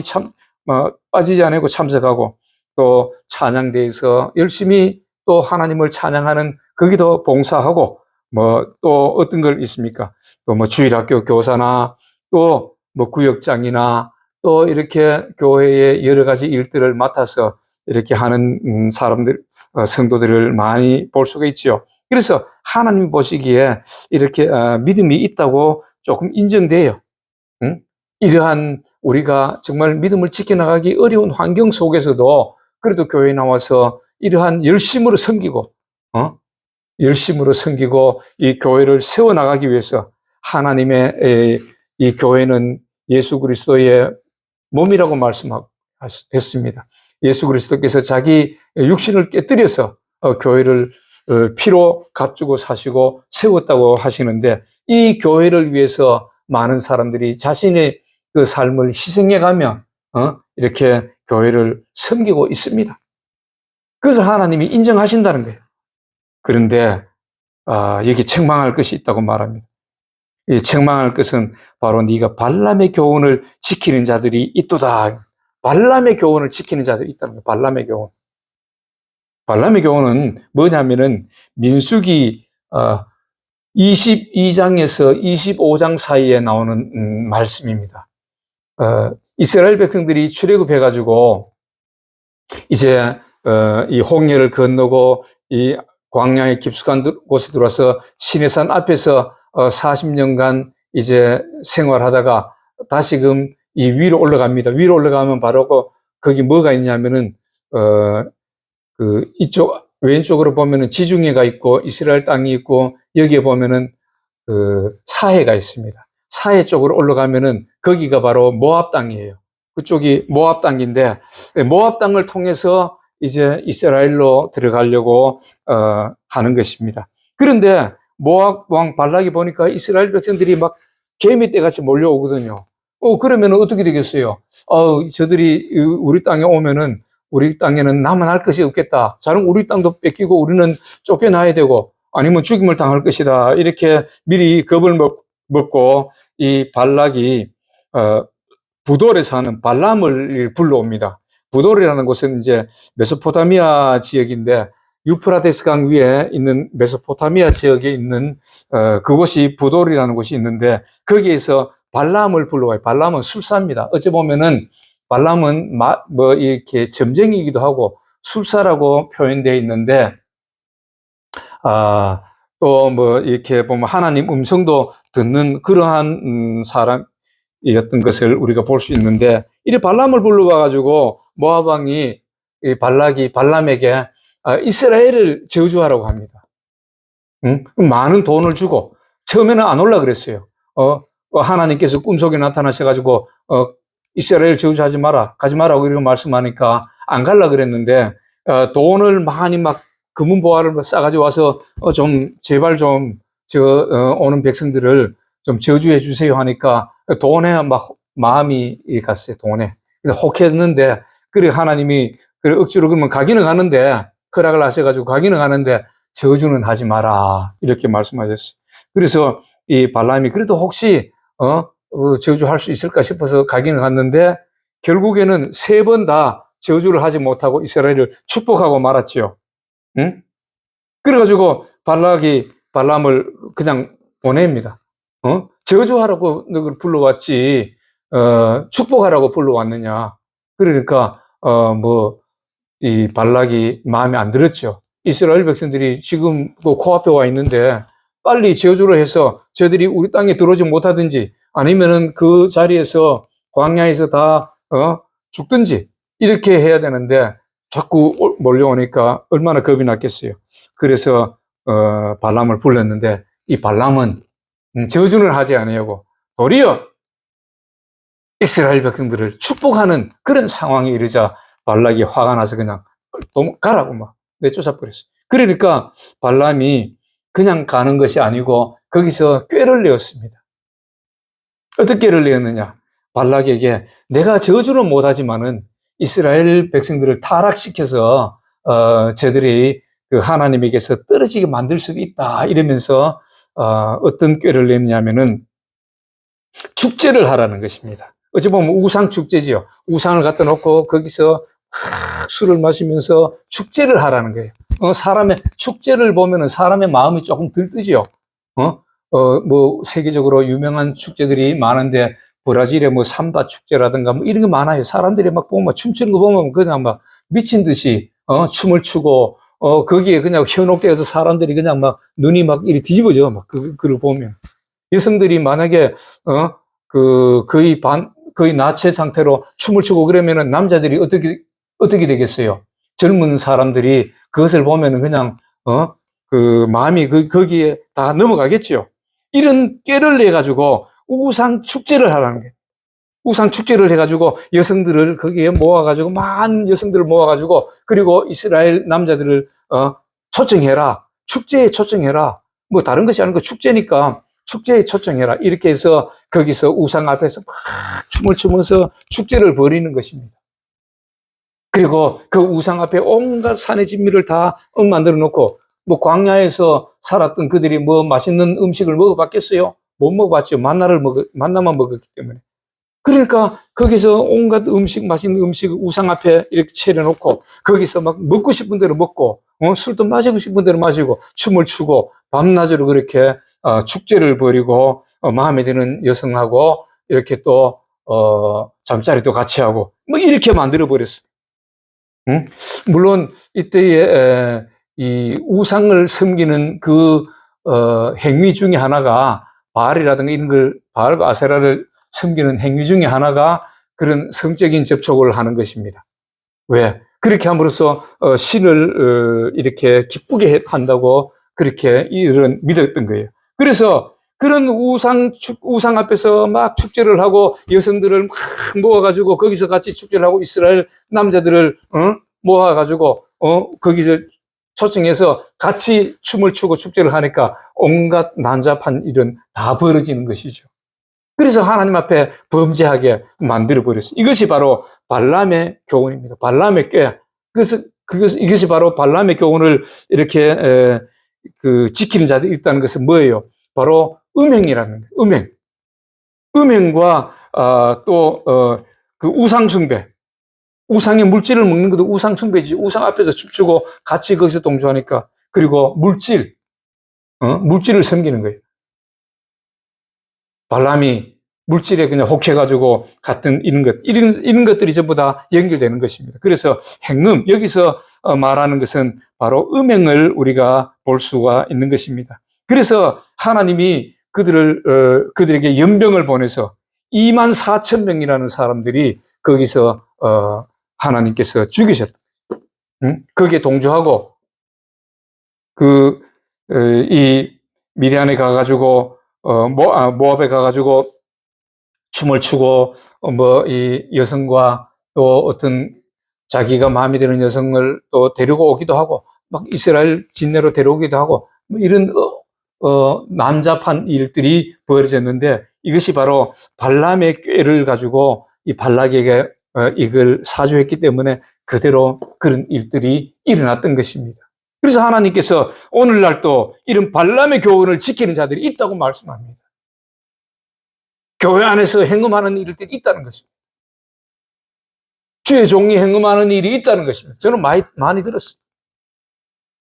빠지지 않고 참석하고 또 찬양대에서 열심히 또 하나님을 찬양하는 거기도 봉사하고 뭐 또 어떤 걸 있습니까? 또 뭐 주일학교 교사나 또 뭐 구역장이나 또 이렇게 교회의 여러 가지 일들을 맡아서 이렇게 하는 사람들, 성도들을 많이 볼 수가 있죠. 그래서 하나님 보시기에 이렇게 믿음이 있다고 조금 인정돼요. 이러한 우리가 정말 믿음을 지켜나가기 어려운 환경 속에서도 그래도 교회에 나와서 이러한 열심으로 섬기고 이 교회를 세워나가기 위해서 하나님의 이 교회는 예수 그리스도의 몸이라고 말씀했습니다. 예수 그리스도께서 자기 육신을 깨뜨려서 교회를 피로 값주고 사시고 세웠다고 하시는데 이 교회를 위해서 많은 사람들이 자신의 그 삶을 희생해가며 이렇게 교회를 섬기고 있습니다. 그래서 하나님이 인정하신다는 거예요. 그런데 여기 책망할 것이 있다고 말합니다. 이 책망할 것은 바로 네가 발람의 교훈을 지키는 자들이 있도다. 발람의 교훈을 지키는 자들이 있다는 거예요. 발람의 교훈. 발람의 교훈은 뭐냐면은 민수기 22장에서 25장 사이에 나오는 말씀입니다. 이스라엘 백성들이 출애굽해가지고 이제 이 홍해를 건너고 이 광야의 깊숙한 곳에 들어와서 시내산 앞에서 40년간 이제 생활하다가 다시금 이 위로 올라갑니다. 위로 올라가면 바로 거기 뭐가 있냐면은 이쪽 왼쪽으로 보면은 지중해가 있고 이스라엘 땅이 있고 여기에 보면은 사해가 있습니다. 사해 쪽으로 올라가면은 거기가 바로 모압 땅이에요. 그쪽이 모압 땅인데 모압 땅을 통해서 이제 이스라엘로 들어가려고 하는 것입니다. 그런데 모압 왕 발락이 보니까 이스라엘 백성들이 막 개미떼같이 몰려오거든요. 그러면 어떻게 되겠어요? 저들이 우리 땅에 오면은 우리 땅에는 남아날 것이 없겠다. 자는 우리 땅도 뺏기고 우리는 쫓겨나야 되고 아니면 죽임을 당할 것이다. 이렇게 미리 겁을 먹고 이 발락이 부돌에 사는 발람을 불러옵니다. 부돌이라는 곳은 이제 메소포타미아 지역인데 유프라테스 강 위에 있는 메소포타미아 지역에 있는 그곳이 부돌이라는 곳이 있는데 거기에서 발람을 불러와요. 발람은 술사입니다. 어찌 보면은 발람은 뭐 이렇게 점쟁이기도 하고 술사라고 표현되어 있는데 또 뭐 이렇게 보면 하나님 음성도 듣는 그러한 사람이었던 것을 우리가 볼 수 있는데 이 발람을 불러와 가지고 모압 왕이 발락이 발람에게 이스라엘을 저주하라고 합니다. 많은 돈을 주고 처음에는 안 올라 그랬어요. 하나님께서 꿈속에 나타나셔가지고 이스라엘 저주하지 마라, 가지 마라고 이렇게 말씀하니까 안 갈라 그랬는데 돈을 많이 막 금은 보화를 싸가지고 와서 좀 제발 좀 오는 백성들을 좀 저주해 주세요 하니까 돈에 막 마음이 갔어요. 돈에. 그래서 혹했는데 그래 하나님이 그래 억지로 그러면 가기는 가는데 허락을 하셔가지고 가기는 가는데 저주는 하지 마라 이렇게 말씀하셨어요. 그래서 이 발람이 그래도 혹시 저주할 수 있을까 싶어서 가기는 갔는데 결국에는 3번 다 저주를 하지 못하고 이스라엘을 축복하고 말았지요. 응? 그래가지고 발락이 발람을 그냥 보냅니다. 저주하라고 너를 불러왔지 축복하라고 불러왔느냐. 그러니까 이 발락이 마음에 안 들었죠. 이스라엘 백성들이 지금 코앞에 와 있는데 빨리 저주를 해서 저들이 우리 땅에 들어오지 못하든지 아니면은 그 자리에서 광야에서 다 죽든지 이렇게 해야 되는데 자꾸 몰려오니까 얼마나 겁이 났겠어요. 그래서 발람을 불렀는데 이 발람은 저주는 하지 아니하고 도리어 이스라엘 백성들을 축복하는 그런 상황에 이르자 발락이 화가 나서 그냥 가라고 막 내쫓아 버렸어요. 그러니까 발람이 그냥 가는 것이 아니고 거기서 꾀를 내었습니다. 어떻게 꾀를 내었느냐? 발락에게 내가 저주는 못하지만은 이스라엘 백성들을 타락시켜서 저들이 그 하나님에게서 떨어지게 만들 수도 있다 이러면서 어떤 꾀를 냈냐면은 축제를 하라는 것입니다. 어찌 보면 우상 축제지요. 우상을 갖다 놓고 거기서 술을 마시면서 축제를 하라는 거예요. 사람의 축제를 보면은 사람의 마음이 조금 들뜨지요. 뭐 세계적으로 유명한 축제들이 많은데 브라질의 뭐 삼바 축제라든가 뭐 이런 게 많아요. 사람들이 막 보면 춤추는 거 보면 그냥 막 미친 듯이 춤을 추고 거기에 그냥 현혹되어서 사람들이 그냥 막 눈이 막 이리 뒤집어져 막 그걸 보면 여성들이 만약에 거의 나체 상태로 춤을 추고 그러면은 남자들이 어떻게 되겠어요? 젊은 사람들이 그것을 보면은 그냥 마음이 거기에 다 넘어가겠지요. 이런 꾀를 내 가지고 우상 축제를 하라는 거예요. 우상 축제를 해가지고 여성들을 거기에 모아가지고 많은 여성들을 모아가지고 그리고 이스라엘 남자들을 초청해라. 축제에 초청해라. 뭐 다른 것이 아니고 축제니까 축제에 초청해라. 이렇게 해서 거기서 우상 앞에서 막 춤을 추면서 축제를 벌이는 것입니다. 그리고 그 우상 앞에 온갖 산의 진미를 다 만들어 놓고 뭐 광야에서 살았던 그들이 뭐 맛있는 음식을 먹어봤겠어요? 못 먹어봤죠. 만나만 먹었기 때문에. 그러니까 거기서 온갖 맛있는 음식 우상 앞에 이렇게 차려놓고 거기서 막 먹고 싶은 대로 먹고 술도 마시고 싶은 대로 마시고 춤을 추고 밤낮으로 그렇게 축제를 벌이고 마음에 드는 여성하고 이렇게 또 잠자리도 같이 하고 뭐 이렇게 만들어 버렸어요. 물론 이때에 이 우상을 섬기는 그 행위 중에 하나가 바알이라든가 이런 걸 바알과 아세라를 섬기는 행위 중에 하나가 그런 성적인 접촉을 하는 것입니다. 왜? 그렇게 함으로써 신을 이렇게 기쁘게 한다고 그렇게 이런 믿었던 거예요. 그래서 그런 우상 앞에서 막 축제를 하고 여성들을 막 모아가지고 거기서 같이 축제를 하고 이스라엘 남자들을 모아가지고 거기서 초청해서 같이 춤을 추고 축제를 하니까 온갖 난잡한 일은 다 벌어지는 것이죠. 그래서 하나님 앞에 범죄하게 만들어버렸어요. 이것이 바로 발람의 교훈입니다. 발람의 꾀. 이것이 바로 발람의 교훈을 이렇게 지키는 자들이 있다는 것은 뭐예요? 바로 음행이라는 거예요. 음행. 음행과 그 우상숭배. 우상의 물질을 먹는 것도 우상숭배지. 우상 앞에서 춤추고 같이 거기서 동조하니까. 그리고 물질을 섬기는 거예요. 발람이 물질에 그냥 혹해가지고 같은 이런 것들이 전부 다 연결되는 것입니다. 그래서 행음, 여기서 말하는 것은 바로 음행을 우리가 볼 수가 있는 것입니다. 그래서 하나님이 그들에게 연병을 보내서 24,000명이라는 사람들이 거기서, 하나님께서 죽이셨다. 거기에 동조하고, 이 미디안에 가가지고, 모압에 가가지고 춤을 추고, 이 여성과 또 어떤 자기가 마음에 드는 여성을 또 데리고 오기도 하고, 막 이스라엘 진내로 데려오기도 하고, 뭐 이런, 난잡한 일들이 벌어졌는데, 이것이 바로 발람의 꾀를 가지고 이 발락에게 이걸 사주했기 때문에 그대로 그런 일들이 일어났던 것입니다. 그래서 하나님께서 오늘날 또 이런 발람의 교훈을 지키는 자들이 있다고 말씀합니다. 교회 안에서 행음하는 일들이 있다는 것입니다. 주의 종이 행음하는 일이 있다는 것입니다. 저는 많이 들었어요.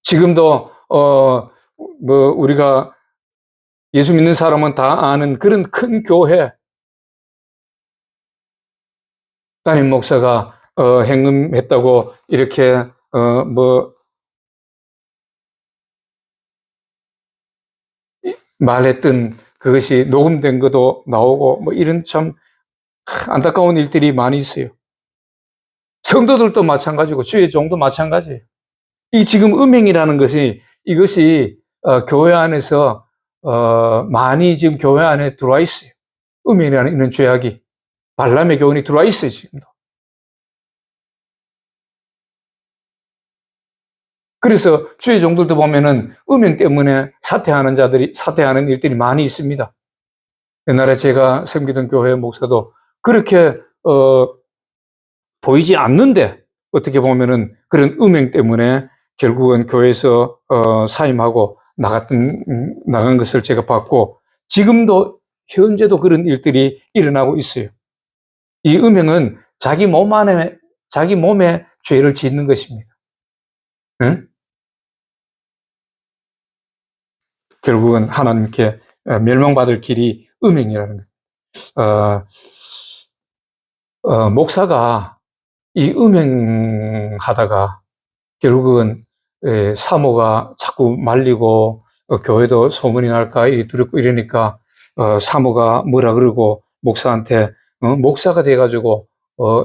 지금도 우리가 예수 믿는 사람은 다 아는 그런 큰 교회 담임 목사가 행음했다고 이렇게 말했던 그것이 녹음된 것도 나오고 뭐 이런 참 안타까운 일들이 많이 있어요. 성도들도 마찬가지고 주의 종도 마찬가지예요. 이 지금 음행이라는 것이 이것이 교회 안에서 많이 지금 교회 안에 들어와 있어요. 음행이라는 이런 죄악이 발람의 교훈이 들어와 있어요. 지금도. 그래서 주의 종들도 보면은 음행 때문에 사퇴하는 일들이 많이 있습니다. 옛날에 제가 섬기던 교회 목사도 그렇게 보이지 않는데 어떻게 보면은 그런 음행 때문에 결국은 교회에서 사임하고 나간 것을 제가 봤고, 지금도 현재도 그런 일들이 일어나고 있어요. 이 음행은 자기 몸에 죄를 짓는 것입니다. 응? 결국은 하나님께 멸망받을 길이 음행이라는 거예요. 목사가 이 음행하다가 결국은 사모가 자꾸 말리고 교회도 소문이 날까 두렵고 이러니까 사모가 뭐라 그러고 목사한테 목사가 돼가지고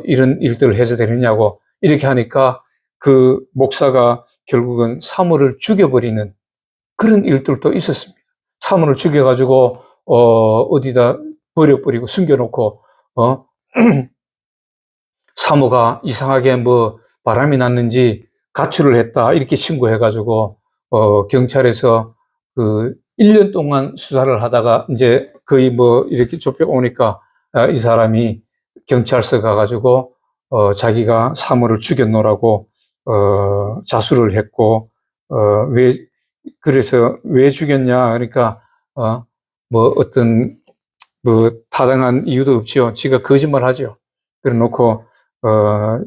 이런 일들을 해서 되느냐고 이렇게 하니까 그 목사가 결국은 사모를 죽여버리는 그런 일들도 있었습니다. 사모를 죽여가지고 어디다 버려버리고 숨겨놓고 사모가 이상하게 뭐 바람이 났는지 가출을 했다 이렇게 신고해가지고 경찰에서 그 1년 동안 수사를 하다가 이제 거의 뭐 이렇게 좁혀오니까 이 사람이 경찰서 가가지고 자기가 사모를 죽였노라고 자수를 했고 그래서 왜 죽였냐 그러니까 뭐 어떤 뭐 타당한 이유도 없지요. 지가 거짓말하죠. 그래 놓고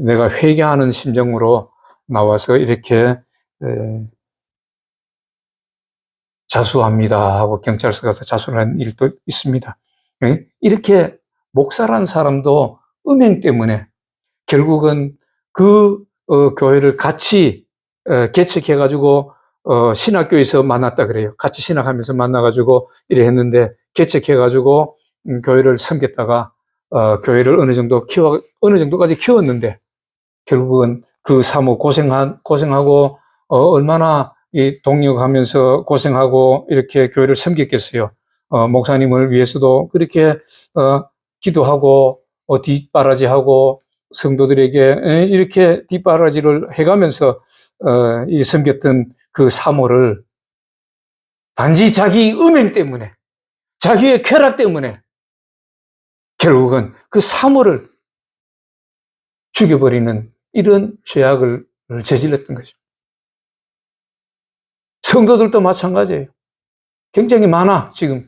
내가 회개하는 심정으로 나와서 이렇게 자수합니다 하고 경찰서 가서 자수를 한 일도 있습니다. 이렇게 목사란 사람도 음행 때문에 결국은 그 교회를 같이 개척해가지고 신학교에서 만났다 그래요. 같이 신학하면서 만나가지고 이래 했는데 개척해가지고 교회를 섬겼다가 교회를 어느 정도까지 키웠는데 결국은 그 사모 고생하고 얼마나 이 동역하면서 고생하고 이렇게 교회를 섬겼겠어요. 목사님을 위해서도 그렇게 기도하고 뒷바라지하고 성도들에게 이렇게 뒷바라지를 해가면서 이 섬겼던 그 사모를 단지 자기 음행 때문에 자기의 쾌락 때문에 결국은 그 사물을 죽여버리는 이런 죄악을 저질렀던 것입니다. 성도들도 마찬가지예요. 굉장히 많아, 지금.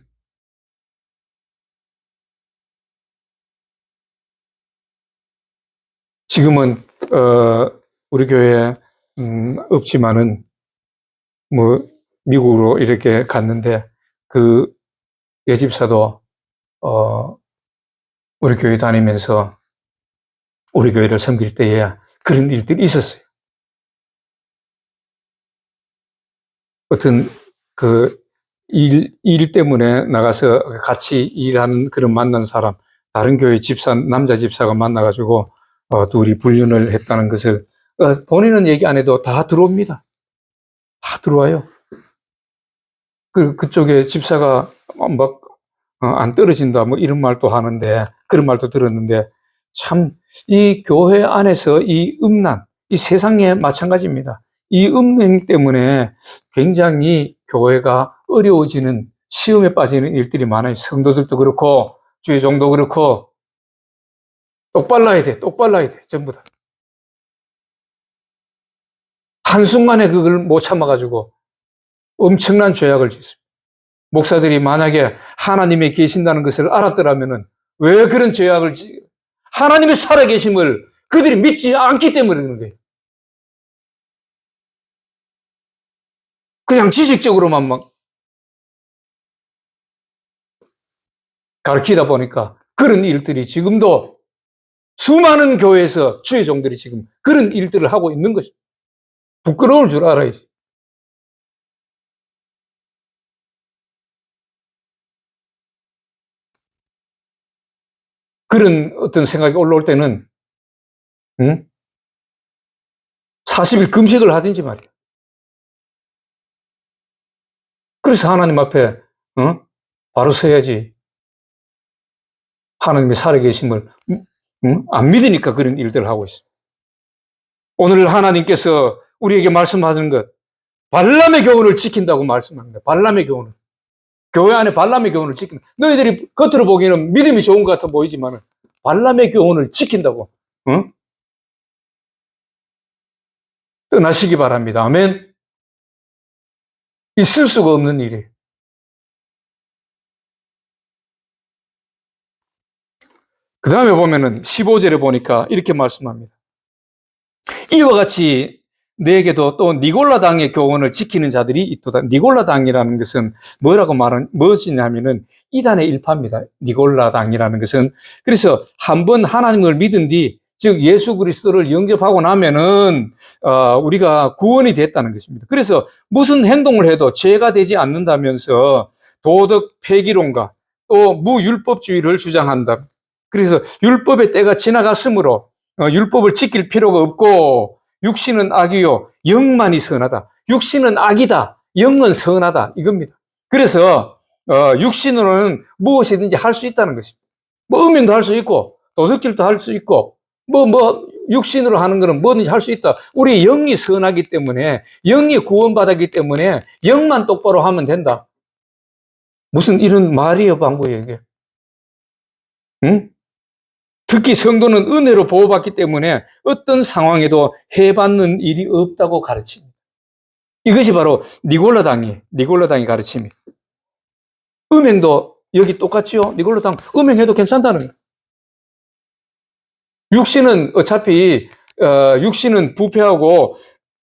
지금은, 우리 교회에, 없지만은, 뭐, 미국으로 이렇게 갔는데, 그 예집사도, 우리 교회 다니면서 우리 교회를 섬길 때에 그런 일들이 있었어요. 어떤 일 때문에 나가서 같이 일하는 그런 만난 사람, 다른 교회 남자 집사가 만나가지고, 둘이 불륜을 했다는 것을, 본인은 얘기 안 해도 다 들어옵니다. 다 들어와요. 그쪽에 집사가 막, 안 떨어진다, 뭐 이런 말도 하는데, 그런 말도 들었는데, 참, 이 교회 안에서 이 음란, 이 세상에 마찬가지입니다. 이 음행 때문에 굉장히 교회가 어려워지는, 시험에 빠지는 일들이 많아요. 성도들도 그렇고, 주의종도 그렇고, 똑발라야 돼, 똑발라야 돼, 전부 다. 한순간에 그걸 못 참아가지고 엄청난 죄악을 짓습니다. 목사들이 만약에 하나님이 계신다는 것을 알았더라면은 왜 그런 죄악을 하나님이 살아계심을 그들이 믿지 않기 때문에 그런 거예요. 그냥 지식적으로만 막 가르치다 보니까 그런 일들이 지금도 수많은 교회에서 주의 종들이 지금 그런 일들을 하고 있는 것입니다. 부끄러울 줄 알아야지. 그런 어떤 생각이 올라올 때는 40일 금식을 하든지 말이야. 그래서 하나님 앞에 바로 서야지. 하나님이 살아계심을 안 믿으니까 그런 일들을 하고 있어요. 오늘 하나님께서 우리에게 말씀하는 것, 발람의 교훈을 지킨다고 말씀합니다. 발람의 교훈을. 교회 안에 발람의 교훈을 지킨다. 너희들이 겉으로 보기에는 믿음이 좋은 것 같아 보이지만 발람의 교훈을 지킨다고. 떠나시기 바랍니다. 아멘. 있을 수가 없는 일이에요. 그 다음에 보면은 15절에 보니까 이렇게 말씀합니다. 이와 같이 내게도 또 니골라 당의 교훈을 지키는 자들이 있도다. 니골라 당이라는 것은 무엇이냐면은 이단의 일파입니다. 니골라 당이라는 것은. 그래서 한번 하나님을 믿은 뒤, 즉 예수 그리스도를 영접하고 나면은 우리가 구원이 됐다는 것입니다. 그래서 무슨 행동을 해도 죄가 되지 않는다면서 도덕 폐기론과 또 무율법주의를 주장한다. 그래서 율법의 때가 지나갔으므로 율법을 지킬 필요가 없고 육신은 악이요 영만이 선하다. 육신은 악이다. 영은 선하다. 이겁니다. 그래서 육신으로는 무엇이든지 할 수 있다는 것입니다. 뭐 음행도 할 수 있고 도둑질도 할 수 있고 육신으로 하는 거는 뭐든지 할 수 있다. 우리 영이 선하기 때문에 영이 구원받았기 때문에 영만 똑바로 하면 된다. 무슨 이런 말이에요, 방구에 이게. 응? 특히 성도는 은혜로 보호받기 때문에 어떤 상황에도 해받는 일이 없다고 가르칩니다. 이것이 바로 니골라당이 가르칩니다. 음행도 여기 똑같지요. 니골라당 음행해도 괜찮다는 거예요. 육신은 어차피 육신은 부패하고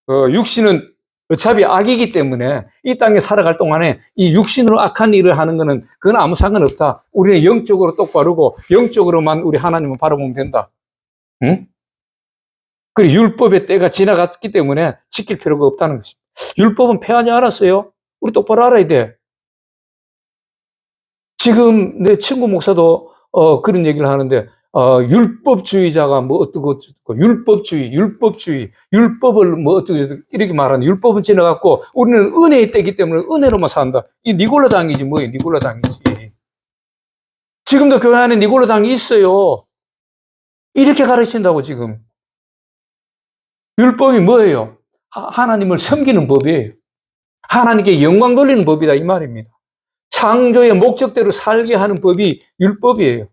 육신은 어차피 악이기 때문에 이 땅에 살아갈 동안에 이 육신으로 악한 일을 하는 거는 그건 아무 상관없다. 우리는 영적으로 똑바르고 영적으로만 우리 하나님을 바라보면 된다. 응? 그리고 율법의 때가 지나갔기 때문에 지킬 필요가 없다는 것입니다. 율법은 폐하지 않았어요. 우리 똑바로 알아야 돼. 지금 내 친구 목사도 그런 얘기를 하는데 율법주의자가 뭐 어떻고 율법을 뭐 어떻고 이렇게 말하는 율법은 지나갔고 우리는 은혜의 때이기 때문에 은혜로만 산다. 이 니골라당이지 뭐예요? 니골라당이지. 지금도 교회 안에 니골라당이 있어요. 이렇게 가르친다고 지금. 율법이 뭐예요? 하나님을 섬기는 법이에요. 하나님께 영광 돌리는 법이다 이 말입니다. 창조의 목적대로 살게 하는 법이 율법이에요.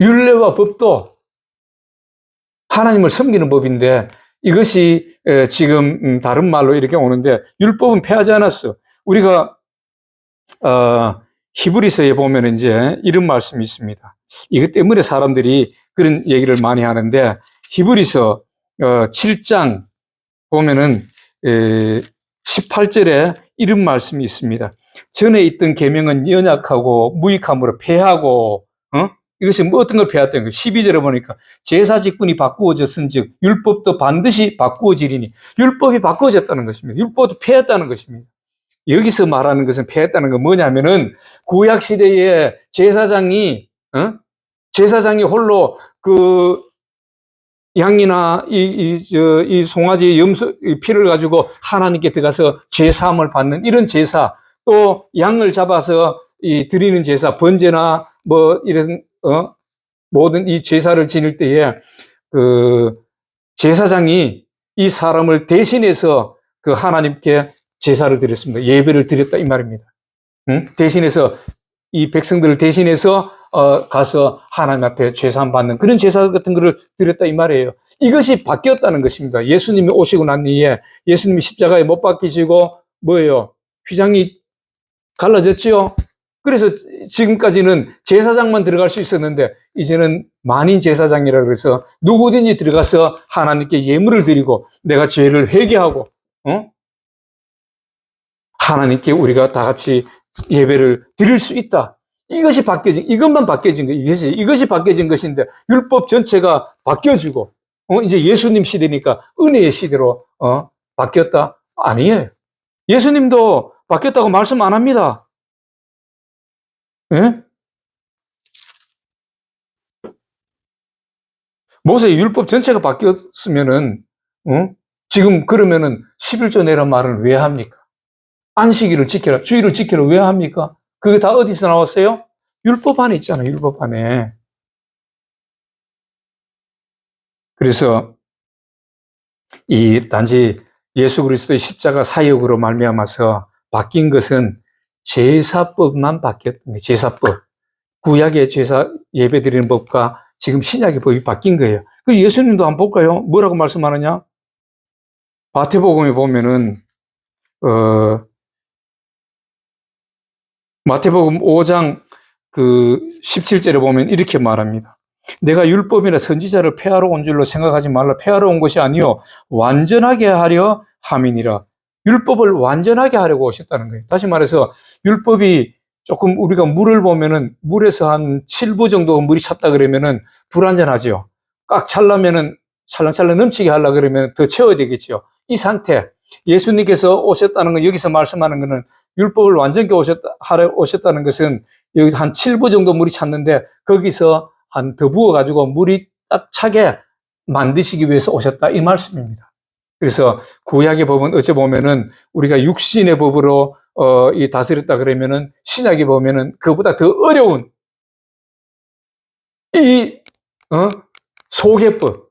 율례와 법도 하나님을 섬기는 법인데 이것이 지금 다른 말로 이렇게 오는데 율법은 폐하지 않았어. 우리가 히브리서에 보면 이제 이런 말씀이 있습니다. 이것 때문에 사람들이 그런 얘기를 많이 하는데 히브리서 7장 보면은 18절에 이런 말씀이 있습니다. 전에 있던 계명은 연약하고 무익함으로 폐하고 이것이 뭐 어떤 걸 폐했다는 거예요. 12절에 보니까 제사 직분이 바꾸어졌은즉 율법도 반드시 바꾸어지리니 율법이 바꾸어졌다는 것입니다. 율법도 폐했다는 것입니다. 여기서 말하는 것은 폐했다는 건 뭐냐면은 구약 시대에 제사장이 홀로 그 양이나 이 송아지 염소 피를 가지고 하나님께 들어가서 죄 사함을 받는 이런 제사, 또 양을 잡아서 드리는 제사, 번제나 뭐 이런 모든 이 제사를 지낼 때에 그 제사장이 이 사람을 대신해서 그 하나님께 제사를 드렸습니다. 예배를 드렸다 이 말입니다. 대신해서 이 백성들을 대신해서 가서 하나님 앞에 제사함 받는 그런 제사 같은 거를 드렸다 이 말이에요. 이것이 바뀌었다는 것입니다. 예수님이 오시고 난 이후에 예수님이 십자가에 못 박히시고 뭐예요? 휘장이 갈라졌지요. 그래서 지금까지는 제사장만 들어갈 수 있었는데 이제는 만인 제사장이라 그래서 누구든지 들어가서 하나님께 예물을 드리고 내가 죄를 회개하고 하나님께 우리가 다 같이 예배를 드릴 수 있다. 이것만 바뀌어진 거예요. 이것이 바뀌어진 것인데, 율법 전체가 바뀌어지고, 이제 예수님 시대니까 은혜의 시대로, 바뀌었다? 아니에요. 예수님도 바뀌었다고 말씀 안 합니다. 예? 모세의 율법 전체가 바뀌었으면은, 지금 그러면은 11조 내란 말을 왜 합니까? 안식일을 지켜라, 주일을 지켜라 왜 합니까? 그게 다 어디서 나왔어요? 율법 안에 있잖아요, 율법 안에. 그래서 이 단지 예수 그리스도의 십자가 사역으로 말미암아서 바뀐 것은 제사법만 바뀌었던 거예요. 제사법. 구약의 제사 예배 드리는 법과 지금 신약의 법이 바뀐 거예요. 그래서 예수님도 한번 볼까요? 뭐라고 말씀하느냐? 마태복음에 보면은 마태복음 5장 그 17절에 보면 이렇게 말합니다. 내가 율법이나 선지자를 폐하러 온 줄로 생각하지 말라. 폐하러 온 것이 아니요 완전하게 하려 함이니라. 율법을 완전하게 하려고 오셨다는 거예요. 다시 말해서 율법이 조금 우리가 물을 보면은 물에서 한 7부 정도 물이 찼다 그러면은 불완전하죠. 꽉 찰려면은 찰랑찰랑 넘치게 하려 그러면 더 채워야 되겠죠. 이 상태. 예수님께서 오셨다는 건 여기서 말씀하는 것은 율법을 완전히 오셨다는 것은 여기 한 7부 정도 물이 찼는데 거기서 한 더 부어가지고 물이 딱 차게 만드시기 위해서 오셨다 이 말씀입니다. 그래서 구약의 법은 어찌 보면은 우리가 육신의 법으로 이 다스렸다 그러면은 신약에 보면은 그보다 더 어려운 이 소개법,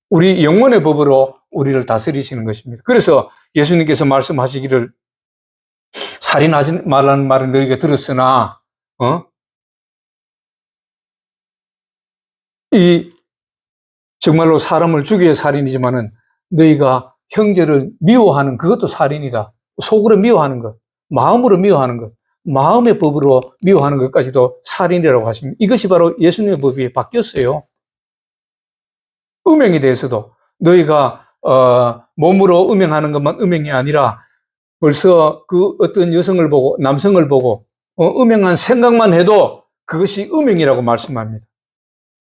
우리 영혼의 법으로 우리를 다스리시는 것입니다. 그래서 예수님께서 말씀하시기를 살인하지 말라는 말을 너희가 들었으나 이 정말로 사람을 죽여야 살인이지만은 너희가 형제를 미워하는 그것도 살인이다. 속으로 미워하는 것, 마음으로 미워하는 것, 마음의 법으로 미워하는 것까지도 살인이라고 하십니다. 이것이 바로 예수님의 법이 바뀌었어요. 음행에 대해서도 너희가 몸으로 음행하는 것만 음행이 아니라 벌써 그 어떤 여성을 보고 남성을 보고 음행한 생각만 해도 그것이 음행이라고 말씀합니다.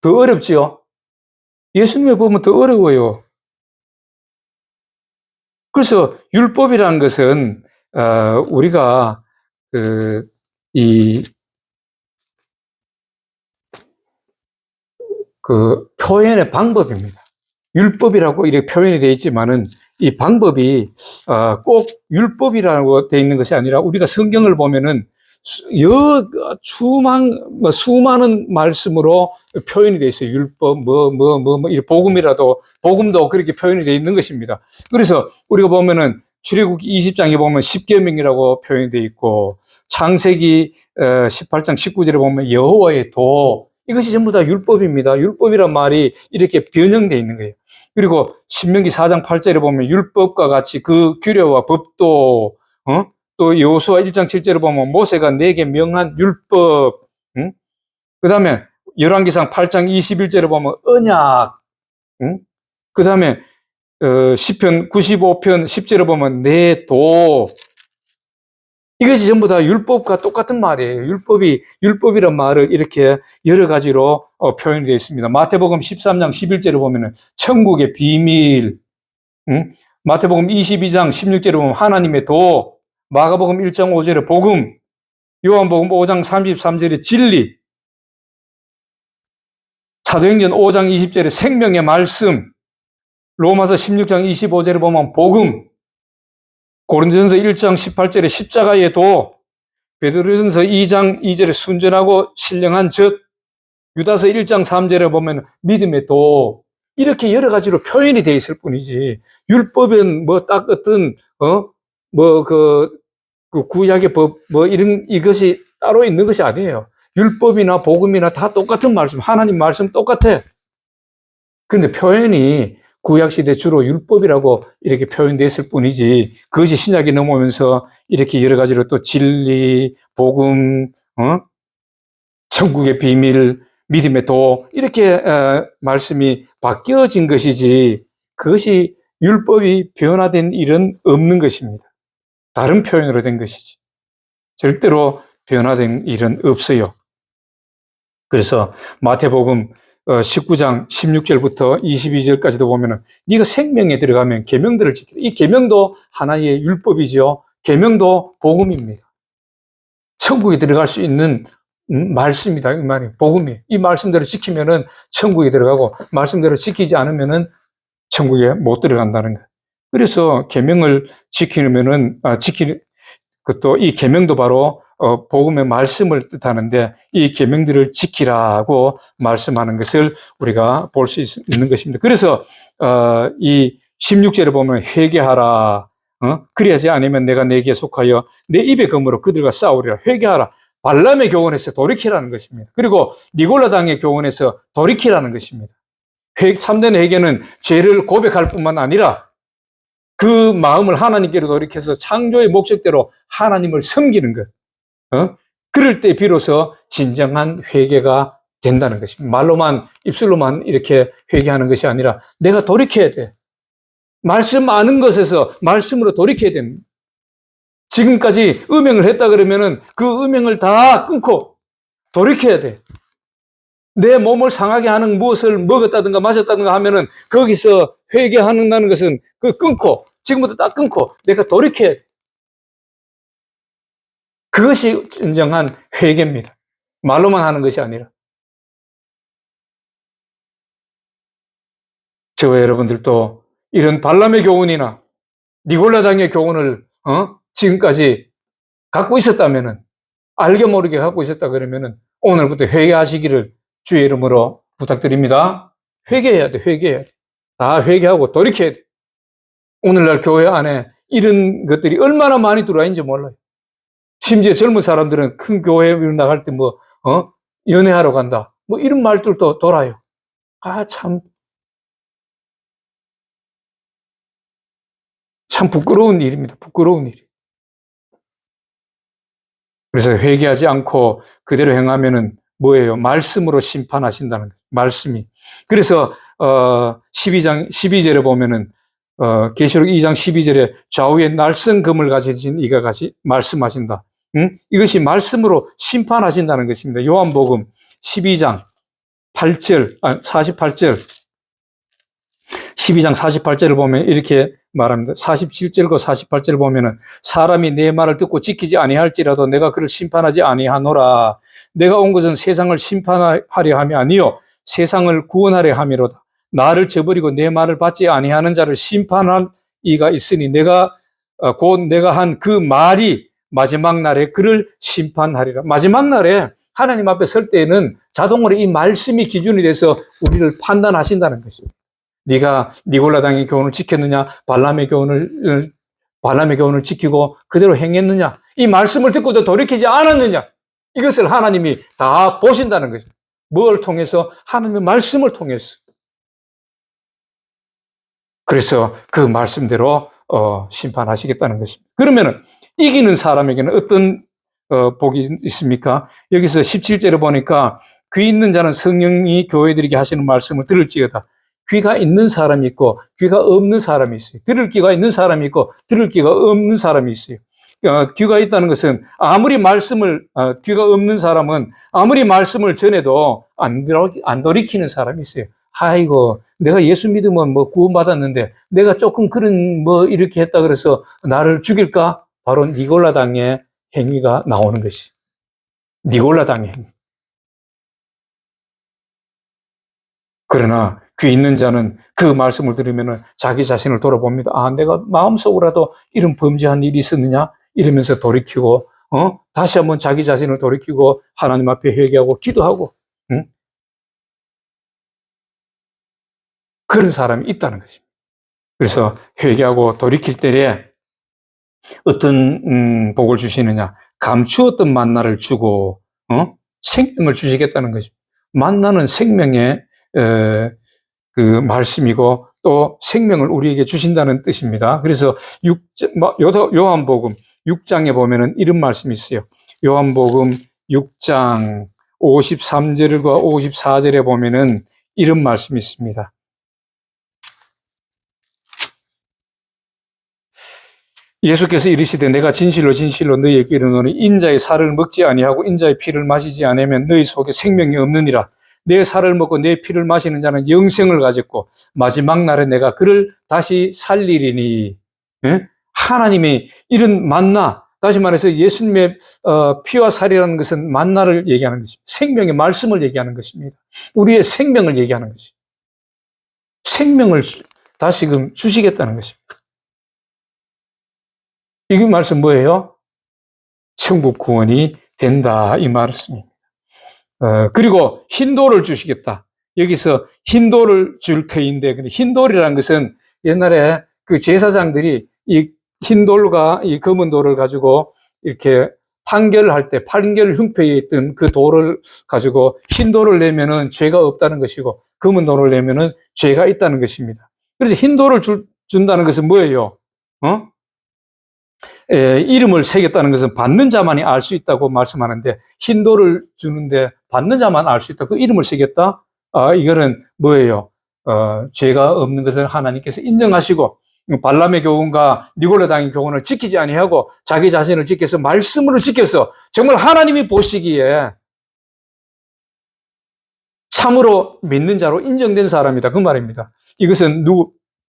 더 어렵지요? 예수님의 법은 더 어려워요. 그래서 율법이라는 것은 우리가 그 표현의 방법입니다. 율법이라고 이렇게 표현이 되어 있지만은 이 방법이 꼭 율법이라고 되어 있는 것이 아니라 우리가 성경을 보면은 수많은 말씀으로 표현이 되어 있어요. 율법, 이 복음도 그렇게 표현이 되어 있는 것입니다. 그래서 우리가 보면은 출애굽기 20장에 보면 십계명이라고 표현이 되어 있고, 창세기 18장 19절에 보면 여호와의 도, 이것이 전부 다 율법입니다. 율법이란 말이 이렇게 변형되어 있는 거예요. 그리고 신명기 4장 8절에 보면 율법과 같이 그 규례와 법도, 또 여호수아 1장 7절에 보면 모세가 내게 명한 율법, 그 다음에 열왕기상 8장 21절에 보면 언약, 그 다음에 시편 95편 10절에 보면 내 도, 이것이 전부 다 율법과 똑같은 말이에요. 율법이란 말을 이렇게 여러 가지로 표현이 되어 있습니다. 마태복음 13장 11절에 보면은 천국의 비밀, 마태복음 22장 16절에 보면 하나님의 도, 마가복음 1장 5절에 복음, 요한복음 5장 33절에 진리, 사도행전 5장 20절에 생명의 말씀, 로마서 16장 25절에 보면 복음, 고린도전서 1장 18절에 십자가의 도, 베드로전서 2장 2절에 순전하고 신령한 젖, 유다서 1장 3절에 보면 믿음의 도, 이렇게 여러 가지로 표현이 되어 있을 뿐이지, 율법은 뭐 딱 어떤, 그 구약의 법, 이것이 따로 있는 것이 아니에요. 율법이나 복음이나 다 똑같은 말씀, 하나님 말씀 똑같아. 그런데 표현이 구약시대 주로 율법이라고 이렇게 표현됐을 뿐이지, 그것이 신약에 넘어오면서 이렇게 여러 가지로 또 진리, 복음, 천국의 비밀, 믿음의 도, 이렇게 말씀이 바뀌어진 것이지, 그것이 율법이 변화된 일은 없는 것입니다. 다른 표현으로 된 것이지. 절대로 변화된 일은 없어요. 그래서 마태복음 19장 16절부터 22절까지도 보면은 네가 생명에 들어가면 계명들을 지키라. 이 계명도 하나의 율법이죠. 계명도 복음입니다. 천국에 들어갈 수 있는 말씀이다, 이 말이 복음이에요. 이 말씀대로 지키면은 천국에 들어가고, 말씀대로 지키지 않으면은 천국에 못 들어간다는 거예요. 그래서 계명을 지키면은 그것도 이 계명도 바로 복음의 말씀을 뜻하는데, 이 계명들을 지키라고 말씀하는 것을 우리가 볼 수 있는 것입니다. 그래서 이 16절에 보면 회개하라, 그리하지 않으면 내가 내게 속하여 내 입의 검으로 그들과 싸우리라. 회개하라. 발람의 교훈에서 돌이키라는 것입니다. 그리고 니골라 당의 교훈에서 돌이키라는 것입니다. 참된 회개는 죄를 고백할 뿐만 아니라 그 마음을 하나님께로 돌이켜서 창조의 목적대로 하나님을 섬기는 것. 그럴 때 비로소 진정한 회개가 된다는 것입니다. 말로만, 입술로만 이렇게 회개하는 것이 아니라 내가 돌이켜야 돼. 말씀 아는 것에서 말씀으로 돌이켜야 됩니다. 지금까지 음행을 했다 그러면은 그 음행을 다 끊고 돌이켜야 돼. 내 몸을 상하게 하는 무엇을 먹었다든가 마셨다든가 하면은 거기서 회개한다는 것은 그 끊고, 지금부터 딱 끊고 내가 돌이켜야 돼. 그것이 진정한 회개입니다. 말로만 하는 것이 아니라. 저와 여러분들도 이런 발람의 교훈이나 니골라당의 교훈을 지금까지 갖고 있었다면은, 알게 모르게 갖고 있었다 그러면은 오늘부터 회개하시기를 주의 이름으로 부탁드립니다. 회개해야 돼, 회개해야 돼. 다 회개하고 돌이켜야 돼. 오늘날 교회 안에 이런 것들이 얼마나 많이 들어와 있는지 몰라요. 심지어 젊은 사람들은 큰 교회에 나갈 때 연애하러 간다. 이런 말들도 돌아요. 참 부끄러운 일입니다. 부끄러운 일. 그래서 회개하지 않고 그대로 행하면은 뭐예요? 말씀으로 심판하신다는 거죠. 말씀이. 그래서 12장 12절에 보면은 계시록 2장 12절에 좌우에 날선 금을 가지신 이가 같이 말씀하신다. 이것이 말씀으로 심판하신다는 것입니다. 요한복음 12장 8절, 48절, 12장 48절을 보면 이렇게 말합니다. 47절과 48절을 보면은 사람이 내 말을 듣고 지키지 아니할지라도 내가 그를 심판하지 아니하노라. 내가 온 것은 세상을 심판하려 함이 아니요 세상을 구원하려 함이로다. 나를 저버리고 내 말을 받지 아니하는 자를 심판할 이가 있으니 곧 내가 한 그 말이 마지막 날에 그를 심판하리라. 마지막 날에 하나님 앞에 설 때에는 자동으로 이 말씀이 기준이 돼서 우리를 판단하신다는 것입니다. 네가 니골라당의 교훈을 지켰느냐, 발람의 교훈을 지키고 그대로 행했느냐, 이 말씀을 듣고도 돌이키지 않았느냐, 이것을 하나님이 다 보신다는 것입니다. 뭘 통해서? 하나님의 말씀을 통해서. 그래서 그 말씀대로 심판하시겠다는 것입니다. 그러면은 이기는 사람에게는 어떤 복이 있습니까? 여기서 17절에 보니까 귀 있는 자는 성령이 교회들에게 하시는 말씀을 들을지어다. 귀가 있는 사람이 있고 귀가 없는 사람이 있어요. 들을 귀가 있는 사람이 있고 들을 귀가 없는 사람이 있어요. 귀가 있다는 것은 아무리 귀가 없는 사람은 아무리 말씀을 전해도 안 돌이키는 사람이 있어요. 아이고, 내가 예수 믿으면 뭐 구원받았는데 내가 조금 그런 뭐 이렇게 했다 그래서 나를 죽일까? 바로 니골라 당의 행위가 나오는 것이. 니골라 당의 행위. 그러나 귀 있는 자는 그 말씀을 들으면 자기 자신을 돌아봅니다. 아, 내가 마음속으로라도 이런 범죄한 일이 있었느냐? 이러면서 돌이키고, 다시 한번 자기 자신을 돌이키고 하나님 앞에 회개하고 기도하고, 응? 그런 사람이 있다는 것입니다. 그래서 회개하고 돌이킬 때에 어떤 복을 주시느냐? 감추었던 만나를 주고 생명을 주시겠다는 것입니다. 만나는 생명의 그 말씀이고 또 생명을 우리에게 주신다는 뜻입니다. 그래서 요한복음 6장에 보면은 이런 말씀이 있어요. 요한복음 6장 53절과 54절에 보면은 이런 말씀이 있습니다. 예수께서 이르시되 내가 진실로 진실로 너희에게 이르노니 인자의 살을 먹지 아니하고 인자의 피를 마시지 않으면 너희 속에 생명이 없느니라. 내 살을 먹고 내 피를 마시는 자는 영생을 가졌고 마지막 날에 내가 그를 다시 살리리니. 예? 하나님이 이런 만나, 다시 말해서 예수님의 피와 살이라는 것은 만나를 얘기하는 것입니다. 생명의 말씀을 얘기하는 것입니다. 우리의 생명을 얘기하는 것입니다. 생명을 다시금 주시겠다는 것입니다. 이 말씀 뭐예요? 천국 구원이 된다 이 말씀입니다. 그리고 흰돌을 주시겠다. 여기서 흰돌을 줄 터인데 흰돌이라는 것은 옛날에 그 제사장들이 이 흰돌과 이 검은 돌을 가지고 이렇게 판결할 때 판결 흉패에 있던 그 돌을 가지고 흰돌을 내면은 죄가 없다는 것이고 검은 돌을 내면은 죄가 있다는 것입니다. 그래서 흰돌을 준다는 것은 뭐예요? 이름을 새겼다는 것은 받는 자만이 알 수 있다고 말씀하는데 흰돌을 주는데 받는 자만 알 수 있다. 그 이름을 새겼다? 이거는 뭐예요? 죄가 없는 것을 하나님께서 인정하시고 발람의 교훈과 니골라 당의 교훈을 지키지 아니하고 자기 자신을 지켜서 말씀으로 지켜서 정말 하나님이 보시기에 참으로 믿는 자로 인정된 사람이다. 그 말입니다. 이것은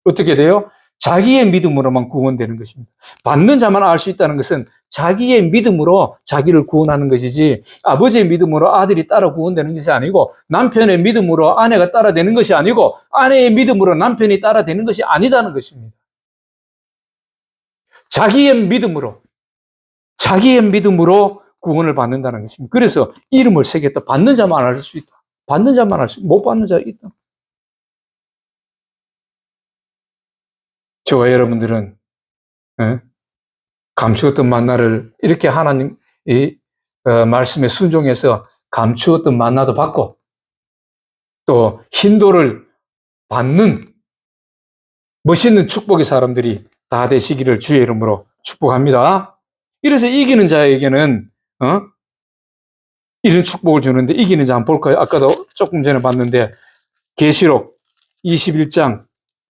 어떻게 돼요? 자기의 믿음으로만 구원되는 것입니다. 받는 자만 알 수 있다는 것은 자기의 믿음으로 자기를 구원하는 것이지 아버지의 믿음으로 아들이 따라 구원되는 것이 아니고 남편의 믿음으로 아내가 따라 되는 것이 아니고 아내의 믿음으로 남편이 따라 되는 것이 아니다는 것입니다. 자기의 믿음으로 구원을 받는다는 것입니다. 그래서 이름을 새겼다. 받는 자만 알 수 있다. 받는 자만 알 수 있다. 못 받는 자가 있다. 저와 여러분들은 감추었던 만나를 이렇게 하나님의 말씀에 순종해서 감추었던 만나도 받고 또 흰돌을 받는 멋있는 축복의 사람들이 다 되시기를 주의 이름으로 축복합니다. 이래서 이기는 자에게는 이런 축복을 주는데 이기는 자 한번 볼까요? 아까도 조금 전에 봤는데 계시록 21장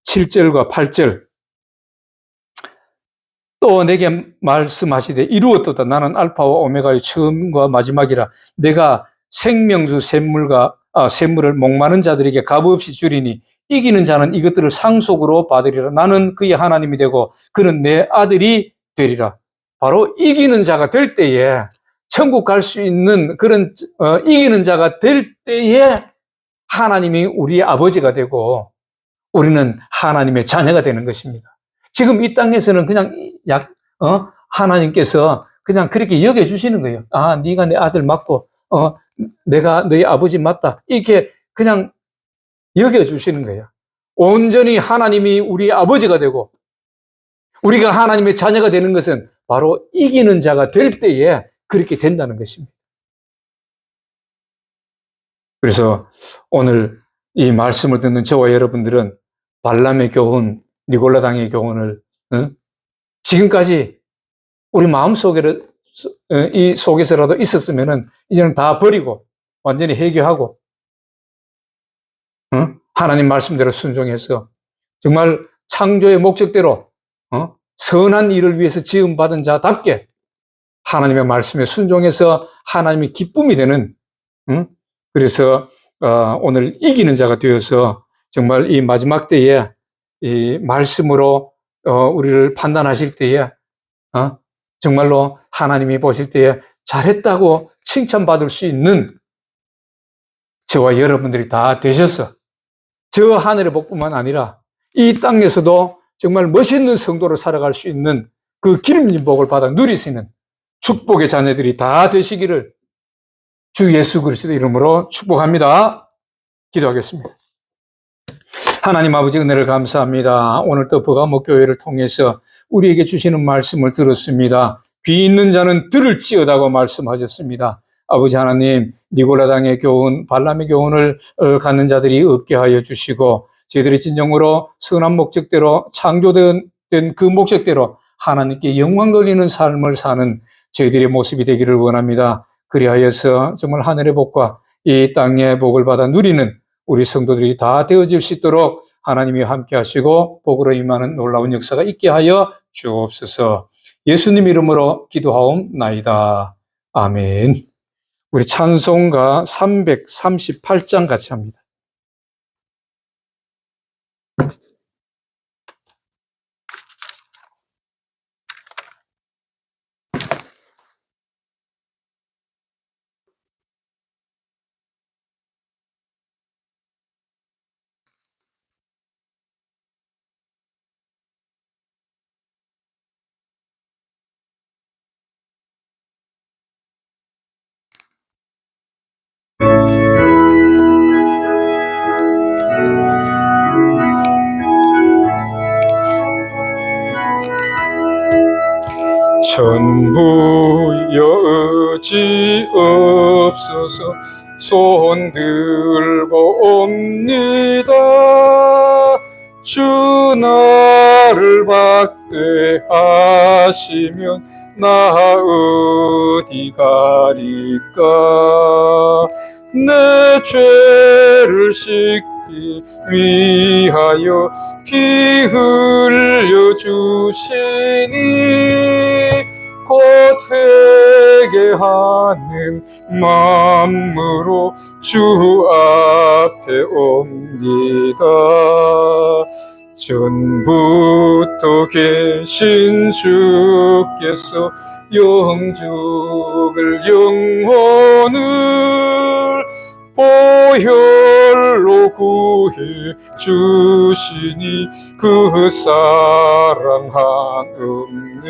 7절과 8절 또 내게 말씀하시되 이루었도다. 나는 알파와 오메가의 처음과 마지막이라. 내가 생명수 샘물을 목마른 자들에게 값없이 주리니 이기는 자는 이것들을 상속으로 받으리라. 나는 그의 하나님이 되고 그는 내 아들이 되리라. 바로 이기는 자가 될 때에 천국 갈 수 있는 그런 이기는 자가 될 때에 하나님이 우리의 아버지가 되고 우리는 하나님의 자녀가 되는 것입니다. 지금 이 땅에서는 그냥 하나님께서 그냥 그렇게 여겨주시는 거예요. 아, 네가 내 아들 맞고, 내가 너희 아버지 맞다. 이렇게 그냥 여겨주시는 거예요. 온전히 하나님이 우리 아버지가 되고, 우리가 하나님의 자녀가 되는 것은 바로 이기는 자가 될 때에 그렇게 된다는 것입니다. 그래서 오늘 이 말씀을 듣는 저와 여러분들은 발람의 교훈, 니골라당의 교훈을 지금까지 우리 이 속에서라도 있었으면은 이제는 다 버리고 완전히 해결하고 하나님 말씀대로 순종해서 정말 창조의 목적대로 선한 일을 위해서 지음받은 자답게 하나님의 말씀에 순종해서 하나님의 기쁨이 되는 그래서 오늘 이기는 자가 되어서 정말 이 마지막 때에 이 말씀으로 우리를 판단하실 때에 정말로 하나님이 보실 때에 잘했다고 칭찬받을 수 있는 저와 여러분들이 다 되셔서 저 하늘의 복뿐만 아니라 이 땅에서도 정말 멋있는 성도로 살아갈 수 있는 그 기름진 복을 받아 누릴 수 있는 축복의 자녀들이 다 되시기를 주 예수 그리스도 이름으로 축복합니다. 기도하겠습니다. 하나님 아버지 은혜를 감사합니다. 오늘 또 버가목교회를 통해서 우리에게 주시는 말씀을 들었습니다. 귀 있는 자는 들을지어다고 말씀하셨습니다. 아버지 하나님, 니골라당의 교훈, 발람의 교훈을 갖는 자들이 없게 하여 주시고 저희들이 진정으로 선한 목적대로 창조된 그 목적대로 하나님께 영광 돌리는 삶을 사는 저희들의 모습이 되기를 원합니다. 그리하여서 정말 하늘의 복과 이 땅의 복을 받아 누리는 우리 성도들이 다 되어질 수 있도록 하나님이 함께 하시고 복으로 임하는 놀라운 역사가 있게 하여 주옵소서. 예수님 이름으로 기도하옵나이다. 아멘. 우리 찬송가 338장 같이 합니다. 전부 여지 없어서 손 들고 옵니다. 주 나를 박대하시면 나 어디 가리까. 내 죄를 씻기 위하여 피 흘려 주시니 곧 회개하는 마음으로 주 앞에 옵니다. 전부터 계신 주께서 영적을 영혼을 보혈로 구해 주시니 그 사랑 한없네.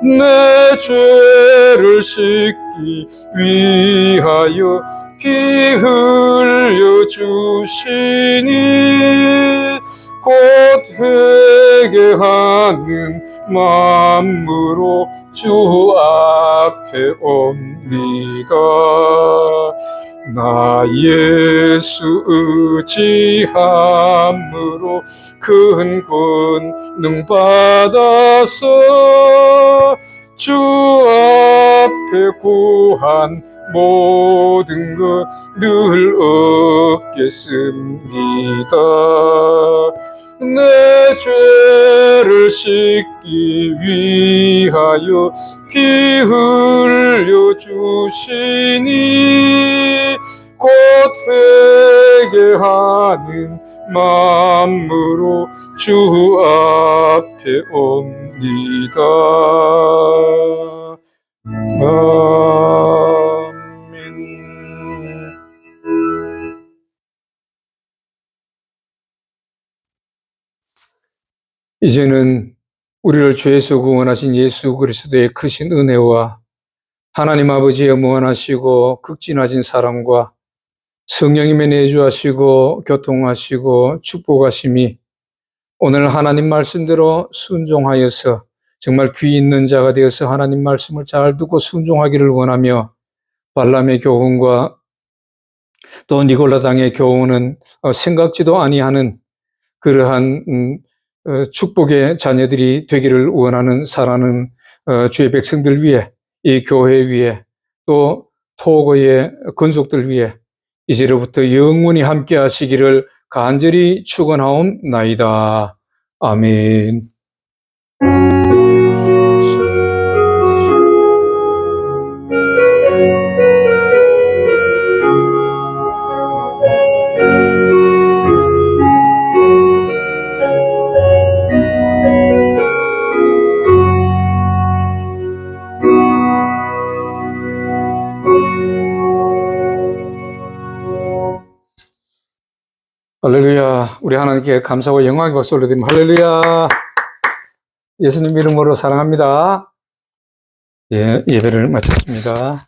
내 죄를 씻기 위하여 피 흘려 주시니 곧 회개하는 마음으로 주 앞에 옵니다. 나 예수 의지함으로 큰 권능 받아서 주 앞에 구한 모든 것 늘 얻겠습니다. 내 죄를 씻기 위하여 피 흘려 주시니 곧 회개하는 마음으로 주 앞에 옵니다. 아멘. 이제는 우리를 죄에서 구원하신 예수 그리스도의 크신 은혜와 하나님 아버지의 무한하시고 극진하신 사랑과 성령님의 내주하시고 교통하시고 축복하심이 오늘 하나님 말씀대로 순종하여서 정말 귀 있는 자가 되어서 하나님 말씀을 잘 듣고 순종하기를 원하며 발람의 교훈과 또 니골라 당의 교훈은 생각지도 아니하는 그러한 축복의 자녀들이 되기를 원하는 사랑하는 주의 백성들 위해, 이 교회 위에, 또 토고의 건속들 위해 이제로부터 영원히 함께 하시기를 간절히 축원하옵나이다. 아멘. 할렐루야. 우리 하나님께 감사와 영광의 박수 올려드립니다. 할렐루야. 예수님 이름으로 사랑합니다. 예, 예배를 마쳤습니다.